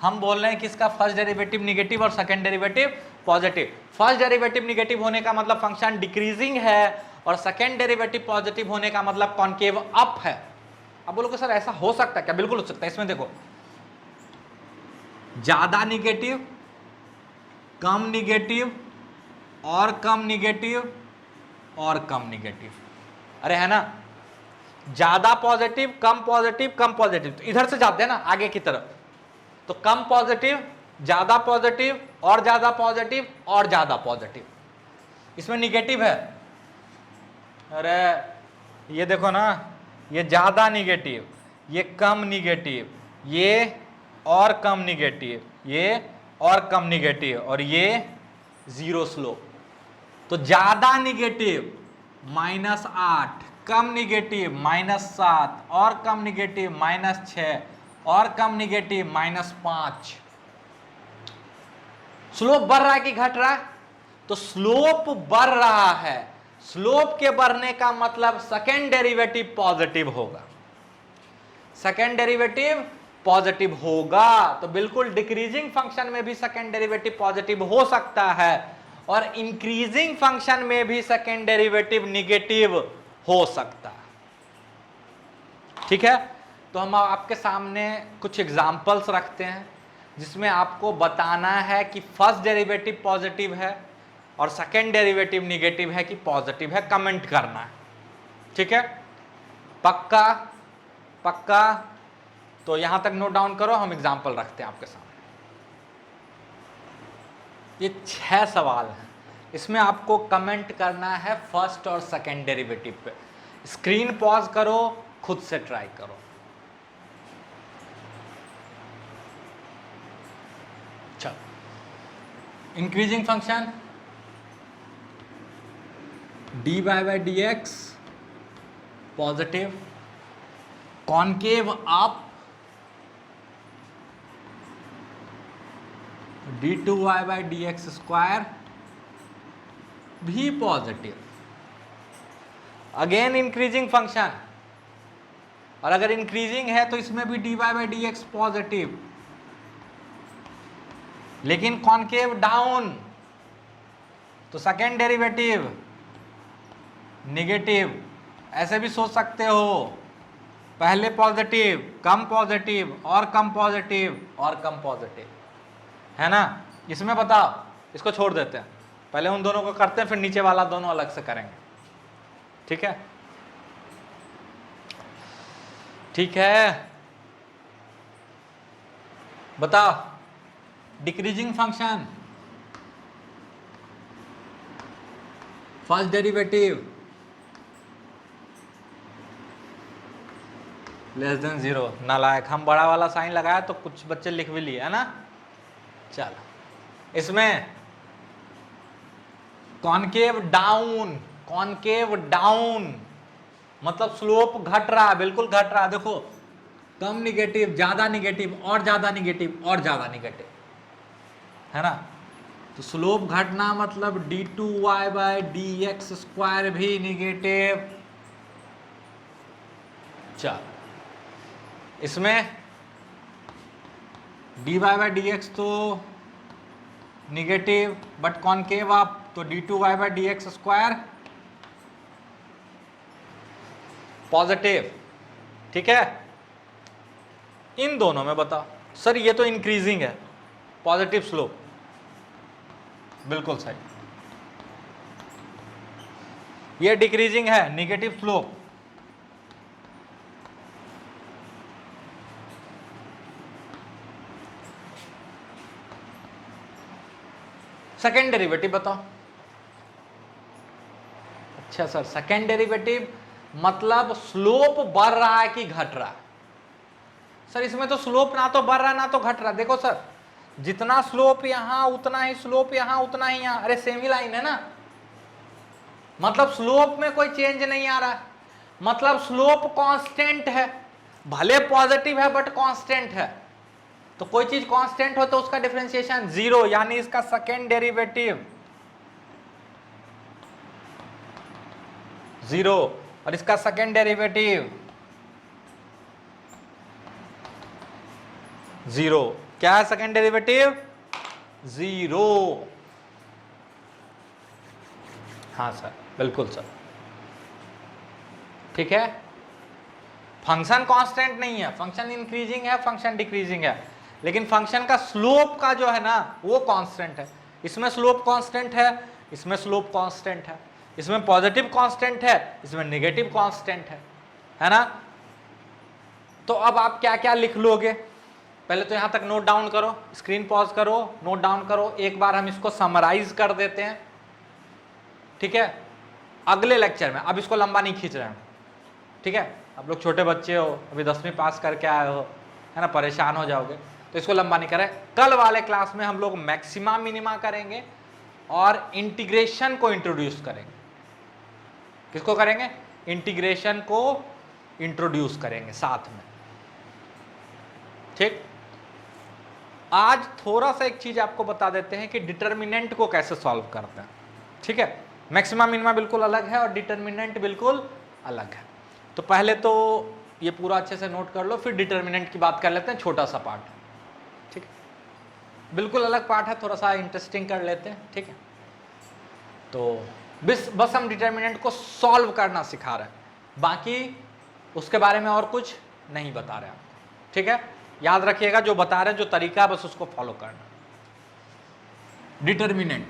Speaker 1: हम बोल रहे हैं कि इसका फर्स्ट डेरिवेटिव नेगेटिव और second derivative positive. First derivative negative होने का मतलब फंक्शन डिक्रीजिंग है, और सेकेंड डेरिवेटिव पॉजिटिव होने का मतलब कॉनकेव अप है। अब बोलोगे सर ऐसा हो सकता है क्या? बिल्कुल हो सकता है। इसमें देखो, ज्यादा निगेटिव, कम निगेटिव, और कम निगेटिव, और कम निगेटिव, अरे है ना, ज्यादा पॉजिटिव, कम पॉजिटिव, कम पॉजिटिव। तो इधर से जाते हैं ना आगे की तरफ, तो कम पॉजिटिव, ज्यादा पॉजिटिव, और ज्यादा पॉजिटिव, और ज्यादा पॉजिटिव। इसमें निगेटिव है, अरे ये देखो ना, ये ज्यादा निगेटिव, ये कम निगेटिव, ये और कम निगेटिव, ये और कम निगेटिव, और ये जीरो स्लोप। तो ज्यादा निगेटिव -8, कम निगेटिव -7, और कम निगेटिव -6, और कम निगेटिव -5। स्लोप बढ़ रहा है कि घट रहा है? तो स्लोप बढ़ रहा है। स्लोप के बढ़ने का मतलब सेकेंड डेरिवेटिव पॉजिटिव होगा। सेकेंड डेरिवेटिव पॉजिटिव होगा, तो बिल्कुल डिक्रीजिंग फंक्शन में भी सेकेंड डेरिवेटिव पॉजिटिव हो सकता है, और इंक्रीजिंग फंक्शन में भी सेकेंड डेरिवेटिव निगेटिव हो सकता है। ठीक है, तो हम आपके सामने कुछ एग्जांपल्स रखते हैं जिसमें आपको बताना है कि फर्स्ट डेरिवेटिव पॉजिटिव है और सेकेंड डेरिवेटिव निगेटिव है कि पॉजिटिव है। कमेंट करना है, ठीक है? पक्का पक्का? तो यहां तक नोट डाउन करो, हम एग्जांपल रखते हैं आपके सामने। ये 6 सवाल हैं, इसमें आपको कमेंट करना है फर्स्ट और सेकेंड डेरिवेटिव पे। स्क्रीन पॉज करो, खुद से ट्राई करो। चलो, increasing function dy by D X positive, concave up d2y by D x square भी पॉजिटिव। अगेन इंक्रीजिंग फंक्शन, और अगर इंक्रीजिंग है तो इसमें भी dy by D X positive, लेकिन कॉनकेव डाउन, तो सेकेंड डेरिवेटिव नेगेटिव। ऐसे भी सोच सकते हो, पहले पॉजिटिव, कम पॉजिटिव, और कम पॉजिटिव, और कम पॉजिटिव, है ना? इसमें बताओ, इसको छोड़ देते हैं, पहले उन दोनों को करते हैं, फिर नीचे वाला दोनों अलग से करेंगे। ठीक है? ठीक है, बताओ। Decreasing function, first derivative less than 0। नालायक, हम बड़ा वाला साइन लगाया तो कुछ बच्चे लिख भी लिए, है ना? चलो, इसमें कॉनकेव डाउन, कॉनकेव डाउन मतलब स्लोप घट रहा है, बिल्कुल घट रहा है। देखो, कम निगेटिव, ज्यादा निगेटिव, और ज्यादा निगेटिव, और ज्यादा निगेटिव, है ना? तो स्लोप घटना मतलब d2y by D x square भी निगेटिव। चलो, इसमें dy बाई डी एक्स तो निगेटिव बट कॉनकेव अप, तो d2y by D x square positive. ठीक है, इन दोनों में बताओ। सर ये तो इंक्रीजिंग है, पॉजिटिव स्लोप, बिल्कुल सही। ये डिक्रीजिंग है, निगेटिव स्लोप। सेकेंड डेरिवेटिव बताओ। अच्छा सर, सेकेंड डेरिवेटिव मतलब स्लोप बढ़ रहा है कि घट रहा है? सर इसमें तो स्लोप ना तो बढ़ रहा है ना तो घट रहा। देखो सर, जितना स्लोप यहां उतना ही स्लोप यहां उतना ही यहां, अरे सेम ही लाइन है ना, मतलब स्लोप में कोई चेंज नहीं आ रहा है, मतलब स्लोप कांस्टेंट है, भले पॉजिटिव है बट कांस्टेंट है। तो कोई चीज कांस्टेंट हो तो उसका डिफरेंशिएशन जीरो, यानी इसका सेकेंड डेरिवेटिव जीरो, और इसका सेकेंड डेरिवेटिव जीरो। क्या है सेकेंड डेरिवेटिव? जीरो। हाँ सर, बिल्कुल सर, ठीक है। फंक्शन कांस्टेंट नहीं है, फंक्शन इंक्रीजिंग है, फंक्शन डिक्रीजिंग है, लेकिन फंक्शन का स्लोप का जो है ना वो कांस्टेंट है। इसमें स्लोप कांस्टेंट है, इसमें स्लोप कांस्टेंट है, इसमें पॉजिटिव कांस्टेंट है, इसमें नेगेटिव कांस्टेंट है ना। तो अब आप क्या क्या लिख लोगे? पहले तो यहां तक नोट डाउन करो, स्क्रीन पॉज करो, नोट डाउन करो। एक बार हम इसको समराइज कर देते हैं, ठीक है, अगले लेक्चर में। अब इसको लंबा नहीं खींच रहे हैं, ठीक है। आप लोग छोटे बच्चे हो, अभी 10वीं पास करके आए हो, है ना, परेशान हो जाओगे, तो इसको लंबा नहीं करें। कल वाले क्लास में हम लोग मैक्सिमा मिनिमा करेंगे और इंटीग्रेशन को इंट्रोड्यूस करेंगे। किसको करेंगे? इंटीग्रेशन को इंट्रोड्यूस करेंगे साथ में, ठीक। आज थोड़ा सा एक चीज आपको बता देते हैं कि डिटर्मिनेंट को कैसे सॉल्व करते हैं, ठीक है। मैक्सिमा मिनिमा बिल्कुल अलग है और डिटर्मिनेंट बिल्कुल अलग है। तो पहले तो ये पूरा अच्छे से नोट कर लो, फिर डिटर्मिनेंट की बात कर लेते हैं, छोटा सा पार्ट, ठीक है, बिल्कुल अलग पार्ट है, थोड़ा सा इंटरेस्टिंग कर लेते हैं, ठीक है। तो बस हम डिटर्मिनेंट को सॉल्व करना सिखा रहे हैं, बाकी उसके बारे में और कुछ नहीं बता रहे आपको, ठीक है। याद रखिएगा, जो बता रहे हैं, जो तरीका है, बस उसको फॉलो करना। डिटर्मिनेंट,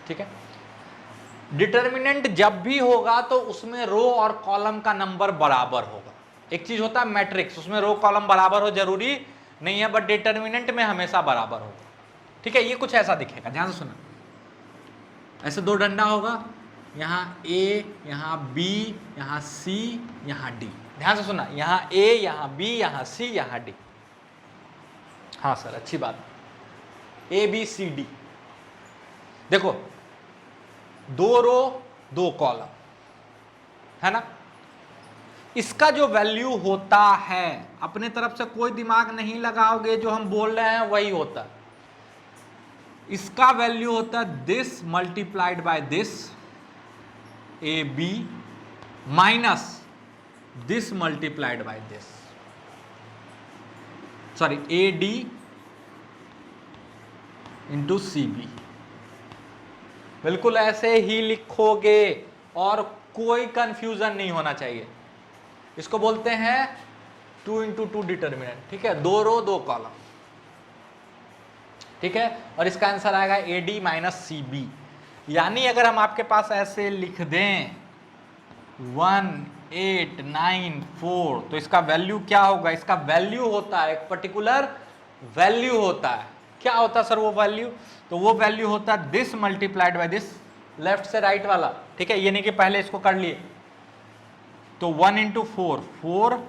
Speaker 1: ठीक है। डिटर्मिनेंट जब भी होगा तो उसमें रो और कॉलम का नंबर बराबर होगा। एक चीज होता है मैट्रिक्स, उसमें रो कॉलम बराबर हो जरूरी नहीं है, बट डिटर्मिनेंट में हमेशा बराबर होगा, ठीक है। ये कुछ ऐसा दिखेगा, ध्यान से सुना। ऐसे दो डंडा होगा, यहाँ ए, यहाँ बी, यहाँ सी, यहाँ डी। ध्यान से सुना, यहाँ ए, यहाँ बी, यहाँ सी, यहाँ डी। हाँ सर, अच्छी बात, ए बी सी डी। देखो, दो रो दो कॉलम है ना, इसका जो वैल्यू होता है, अपने तरफ से कोई दिमाग नहीं लगाओगे, जो हम बोल रहे हैं वही होता है। इसका वैल्यू होता है this multiplied by this A B minus this multiplied by this, sorry, A D into C B. बिल्कुल ऐसे ही लिखोगे और कोई कंफ्यूजन नहीं होना चाहिए। इसको बोलते हैं 2 इंटू 2 डिटर्मिनेंट, ठीक है, दो रो दो कॉलम, ठीक है। और इसका आंसर आएगा A D minus C B. यानी अगर हम आपके पास ऐसे लिख दें 1894, तो इसका वैल्यू क्या होगा? इसका वैल्यू होता है, एक पर्टिकुलर वैल्यू होता है। क्या होता है सर वो वैल्यू? तो वो वैल्यू होता है this multiplied by this, left से राइट वाला, ठीक है। ये नहीं कि पहले इसको कर लिए। तो 1 इंटू 4, 4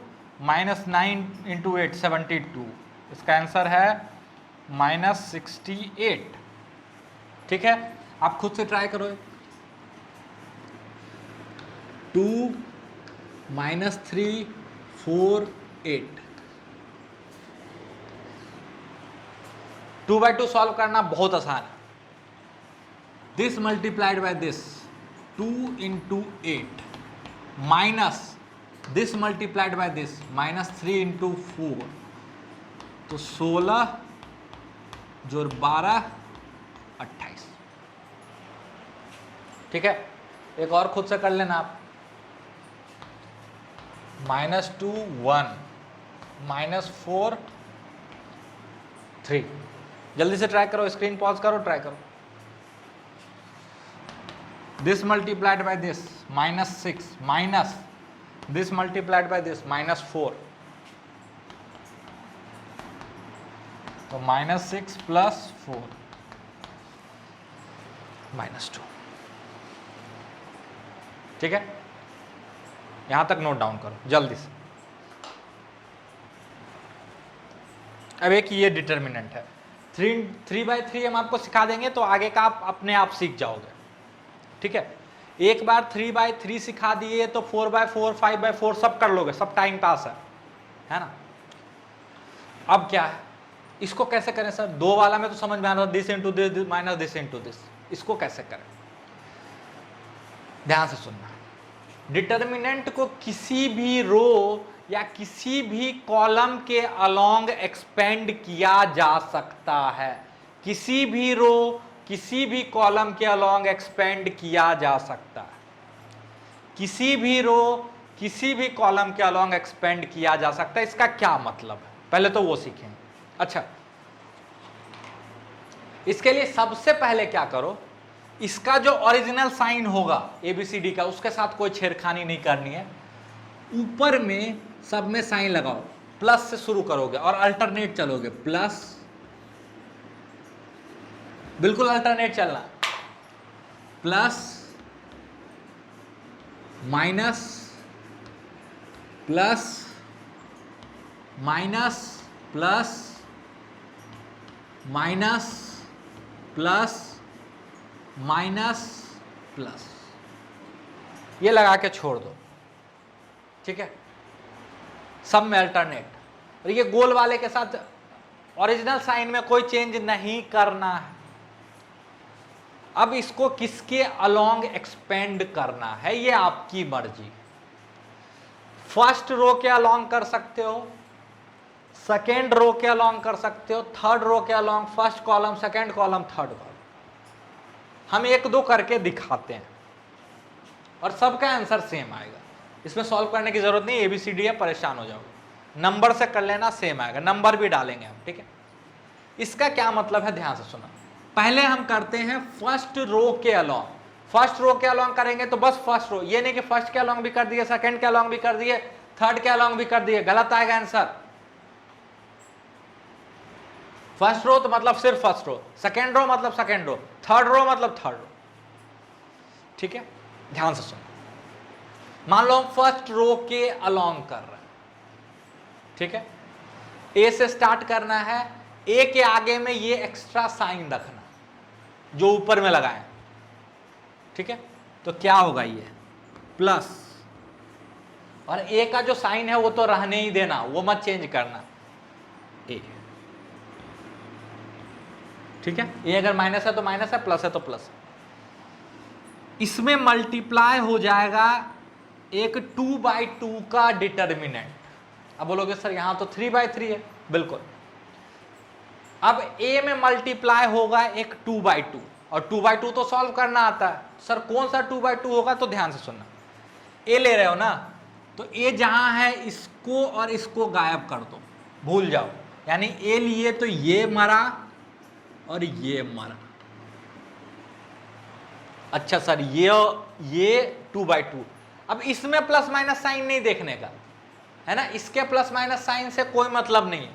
Speaker 1: माइनस 9 इंटू 8, 72। इसका आंसर है -68, ठीक है। आप खुद से ट्राई करो। 2 माइनस 3 4 8। 2/2 सॉल्व करना बहुत आसान है। This multiplied by this 2 into 8 minus this multiplied by this -3 into 4, तो 16 जोड़ 12 28, ठीक है। एक और खुद से कर लेना आप। -2 1 -4 3। जल्दी से ट्राई करो, स्क्रीन पॉज करो, ट्राई करो। This multiplied by this -6 minus this multiplied by this -4, तो -6 + 4 -2। ठीक है, यहां तक नोट डाउन करो जल्दी से। अब एक ये डिटर्मिनेंट है, 3/3 हम आपको सिखा देंगे तो आगे का आप अपने आप सीख जाओगे। ठीक है, एक बार 3/3 सिखा दिए तो 4/4 5/4 सब कर लोगे, सब टाइम पास है ना। अब क्या है, इसको कैसे करें सर? 2 वाला में तो समझ में आ रहा, this into this minus this into this, इसको कैसे करें? ध्यान से सुनना, डिटर्मिनेंट को किसी भी रो या किसी भी कॉलम के अलोंग एक्सपेंड किया जा सकता है। किसी भी रो किसी भी कॉलम के अलोंग एक्सपेंड किया जा सकता है। किसी भी रो किसी भी कॉलम के अलोंग एक्सपेंड किया जा सकता है। इसका क्या मतलब है, पहले तो वो सीखेंगे। अच्छा, इसके लिए सबसे पहले क्या करो, इसका जो ओरिजिनल साइन होगा ABCD का, उसके साथ कोई छेड़खानी नहीं करनी है। ऊपर में सब में साइन लगाओ, प्लस से शुरू करोगे और अल्टरनेट चलोगे, प्लस, बिल्कुल अल्टरनेट चलना, plus minus plus minus plus minus plus minus plus, ये लगा के छोड़ दो। ठीक है, सब में अल्टरनेट, और ये गोल वाले के साथ ओरिजिनल साइन में कोई चेंज नहीं करना है। अब इसको किसके अलोंग एक्सपेंड करना है, ये आपकी मर्जी। फर्स्ट रो के अलोंग कर सकते हो, सेकेंड रो के अलोंग कर सकते हो, थर्ड रो के along, first column, second column, third column. हम 1-2 करके दिखाते हैं और सबका आंसर सेम आएगा। इसमें सॉल्व करने की जरूरत नहीं, ABCD है, परेशान हो जाओगे। नंबर से कर लेना, सेम आएगा, नंबर भी डालेंगे हम। ठीक है, इसका क्या मतलब है, ध्यान से सुना। पहले हम करते हैं फर्स्ट रो के अलोंग। फर्स्ट रो के अलोंग करेंगे तो बस फर्स्ट रो, ये नहीं कि फर्स्ट के अलोंग भी कर दिए, सेकंड के अलोंग भी कर दिए, थर्ड के अलोंग भी कर दिए, गलत आएगा आंसर। फर्स्ट रो तो मतलब सिर्फ फर्स्ट रो, सेकेंड रो मतलब सेकेंड रो, थर्ड रो मतलब थर्ड रो। ठीक है, ध्यान से सुनो। मान लो हम फर्स्ट रो के अलोंग कर रहे हैं। ठीक है, A से स्टार्ट करना है, A के आगे में ये एक्स्ट्रा साइन रखना जो ऊपर में लगाए। ठीक है, तो क्या होगा, ये प्लस, और A का जो साइन है वो तो रहने ही देना, वो मत चेंज करना, A। ठीक है, A अगर माइनस है तो माइनस है, प्लस है तो प्लस। इसमें मल्टीप्लाई हो जाएगा एक 2/2 का डिटर्मिनेंट। अब बोलोगे सर यहां तो 3/3 है, बिल्कुल। अब A में मल्टीप्लाई होगा एक 2/2, और 2/2 तो सॉल्व करना आता है। सर कौन सा 2/2 होगा, तो ध्यान से सुनना। A ले रहे हो ना, तो A जहां है इसको और इसको गायब कर दो, भूल जाओ। यानी A लिए तो ये मरा और ये मरा। अच्छा सर ये 2/2। अब इसमें प्लस माइनस साइन नहीं देखने का है ना, इसके प्लस माइनस साइन से कोई मतलब नहीं है।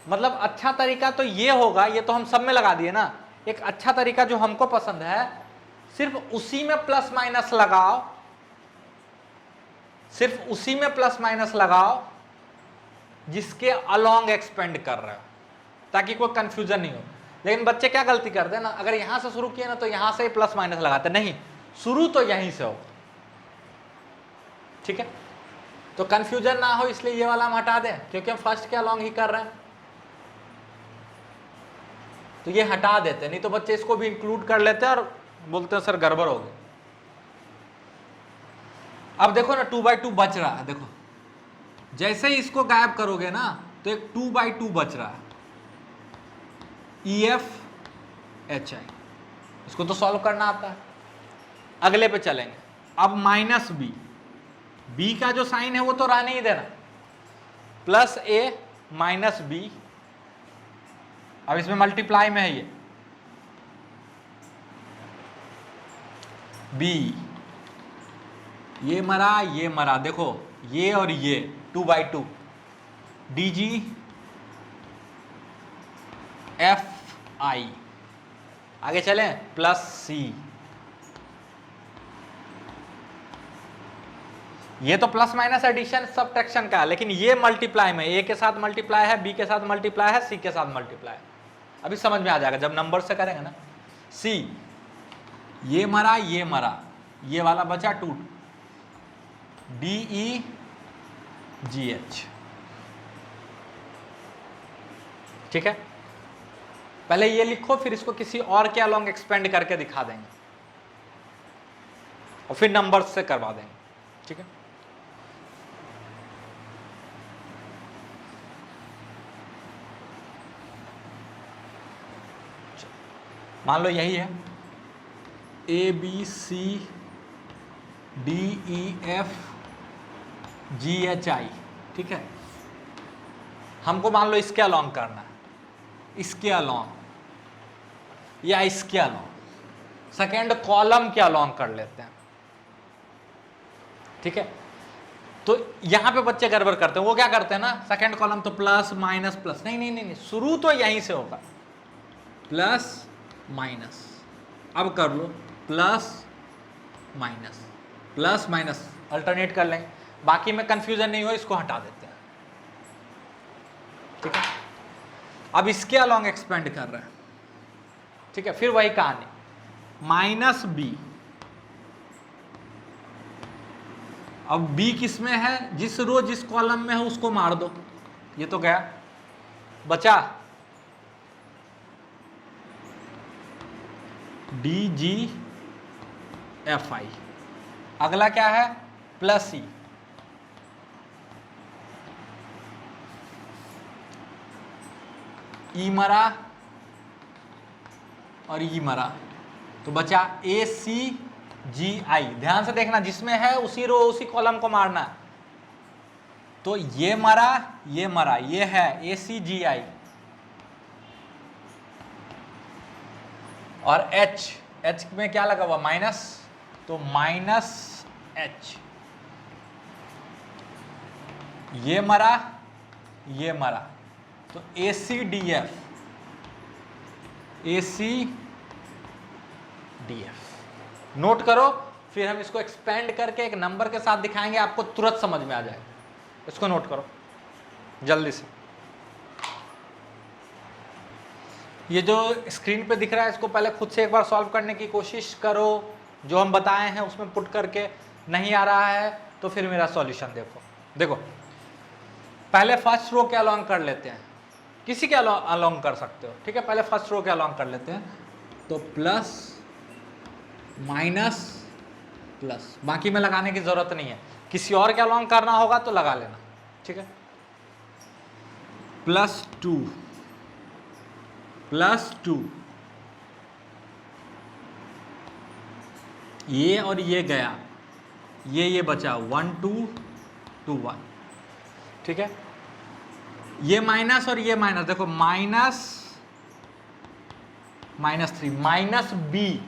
Speaker 1: मतलब अच्छा तरीका तो ये होगा, ये तो हम सब में लगा दिए ना। एक अच्छा तरीका जो हमको पसंद है, सिर्फ उसी में प्लस माइनस लगाओ, सिर्फ उसी में प्लस माइनस लगाओ जिसके अलोंग एक्सपेंड कर रहे हो, ताकि कोई कंफ्यूजन नहीं हो। लेकिन बच्चे क्या गलती करते हैं ना, अगर यहां से शुरू किए ना तो यहां से ही प्लस माइनस लगाते, नहीं, शुरू तो यहीं से हो। ठीक है, तो कंफ्यूजन ना हो इसलिए ये वाला हम हटा दें, क्योंकि हम फर्स्ट के अलोंग ही कर रहे हैं, तो ये हटा देते। नहीं तो बच्चे इसको भी इंक्लूड कर लेते हैं और बोलते हैं सर गड़बड़ हो गई। अब देखो ना 2/2 बच रहा है, देखो जैसे ही इसको गायब करोगे ना तो एक 2/2 बच रहा है, EFHI। इसको तो सॉल्व करना आता है। अगले पे चलेंगे। अब -B, B का जो साइन है वो तो रहने ही देना, +A -B। अब इसमें मल्टीप्लाई में है ये B, ये मरा, देखो ये और ये 2/2, DG एफ आई, आगे चलें, प्लस सी। ये तो प्लस माइनस एडिशन सब्ट्रैक्शन का है, लेकिन ये मल्टीप्लाई में ए के साथ मल्टीप्लाई है, बी के साथ मल्टीप्लाई है, सी के साथ मल्टीप्लाई है। अभी समझ में आ जाएगा जब नंबर से करेंगे ना। सी, ये मरा, ये वाला बचा 2, DE GH, ठीक है। पहले ये लिखो, फिर इसको किसी और के अलोंग एक्सपेंड करके दिखा देंगे और फिर नंबर्स से करवा देंगे, ठीक है। मान लो यही है ABC DEF GHI, ठीक है। हमको मान लो इसके अलोंग करना है, इसके अलोंग या इसके अलोंग, सेकेंड कॉलम के अलोंग कर लेते हैं, ठीक है। तो यहां पे बच्चे गड़बड़ करते हैं, वो क्या करते हैं ना, सेकेंड कॉलम तो प्लस माइनस प्लस, नहीं, शुरू तो यहीं से होगा, प्लस माइनस। अब कर लो प्लस माइनस अल्टरनेट कर लेंगे, बाकी में कंफ्यूजन नहीं हो, इसको हटा देते हैं, ठीक है। अब इसके अलोंग एक्सपेंड कर रहे हैं, ठीक है। फिर वही कहानी, माइनस बी। अब बी किस में है, जिस रो जिस कॉलम में है उसको मार दो, ये तो गया, बचा DGFI। अगला क्या है, प्लस ई। ई मरा और ई मरा, तो बचा ACGI। ध्यान से देखना, जिसमें है उसी रो उसी कॉलम को मारना। तो ये मरा, ये है ACGI। और H में क्या लगा हुआ, माइनस, तो माइनस H। ये मरा, तो ACDF। नोट करो, फिर हम इसको एक्सपेंड करके एक नंबर के साथ दिखाएंगे, आपको तुरंत समझ में आ जाएगा। इसको नोट करो जल्दी से। ये जो स्क्रीन पे दिख रहा है, इसको पहले खुद से एक बार सॉल्व करने की कोशिश करो, जो हम बताए हैं उसमें पुट करके। नहीं आ रहा है तो फिर मेरा सॉल्यूशन देखो। पहले फर्स्ट रो के अलोंग कर लेते हैं, किसी के अलोंग कर सकते हो, ठीक है। पहले फर्स्ट रो के अलोंग कर लेते हैं, तो प्लस माइनस प्लस, बाकी में लगाने की जरूरत नहीं है, किसी और के अलोंग करना होगा तो लगा लेना, ठीक है। प्लस टू, ये और ये गया, ये बचा 1 2 2 1, ठीक है। ये माइनस और ये माइनस, देखो -3 माइनस बी।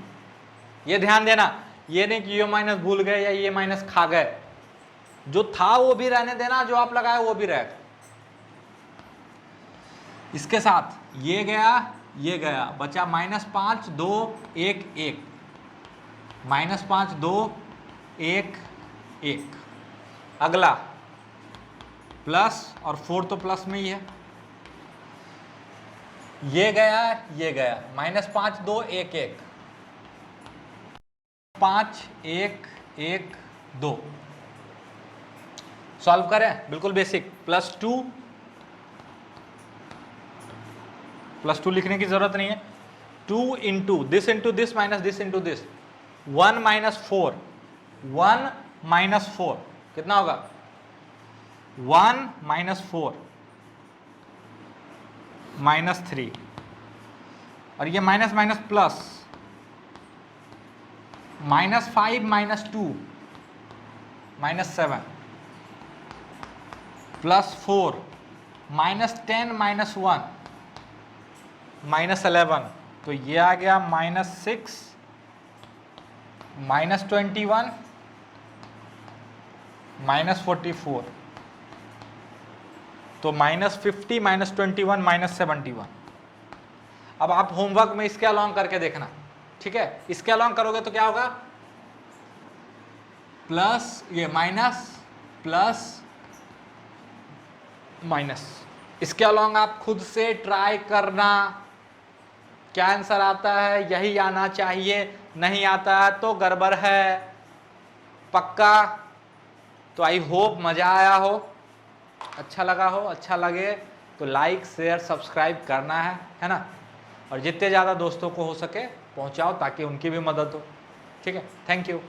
Speaker 1: ये ध्यान देना, ये नहीं कि ये माइनस भूल गए या ये माइनस खा गए, जो था वो भी रहने देना, जो आप लगाए वो भी रहेगा। इसके साथ ये गया, बचा -5 2 1 1, -5 2 1 1। अगला प्लस, और 4 तो प्लस में ही है, ये गया, -5 2 1 1, 5 1 1 2। सॉल्व करें, बिल्कुल बेसिक। प्लस टू लिखने की जरूरत नहीं है, 2 into this minus this into this, 1 minus 4 कितना होगा, 1 माइनस 4 -3, और ये माइनस माइनस प्लस, -5 -2 -7, +4 -10 -1 -11, तो ये आ गया -6 -21 -44, तो -50 -21 -71, अब आप होमवर्क में इसके अलॉन्ग करके देखना, ठीक है। इसके अलॉन्ग करोगे तो क्या होगा, प्लस ये माइनस प्लस माइनस। इसके अलॉन्ग आप खुद से ट्राई करना, क्या आंसर आता है यही आना चाहिए, नहीं आता है तो गड़बड़ है पक्का। तो आई होप मजा आया हो, अच्छा लगा हो। अच्छा लगे तो लाइक शेयर सब्सक्राइब करना है ना, और जितने ज़्यादा दोस्तों को हो सके पहुंचाओ ताकि उनकी भी मदद हो, ठीक है। Thank you.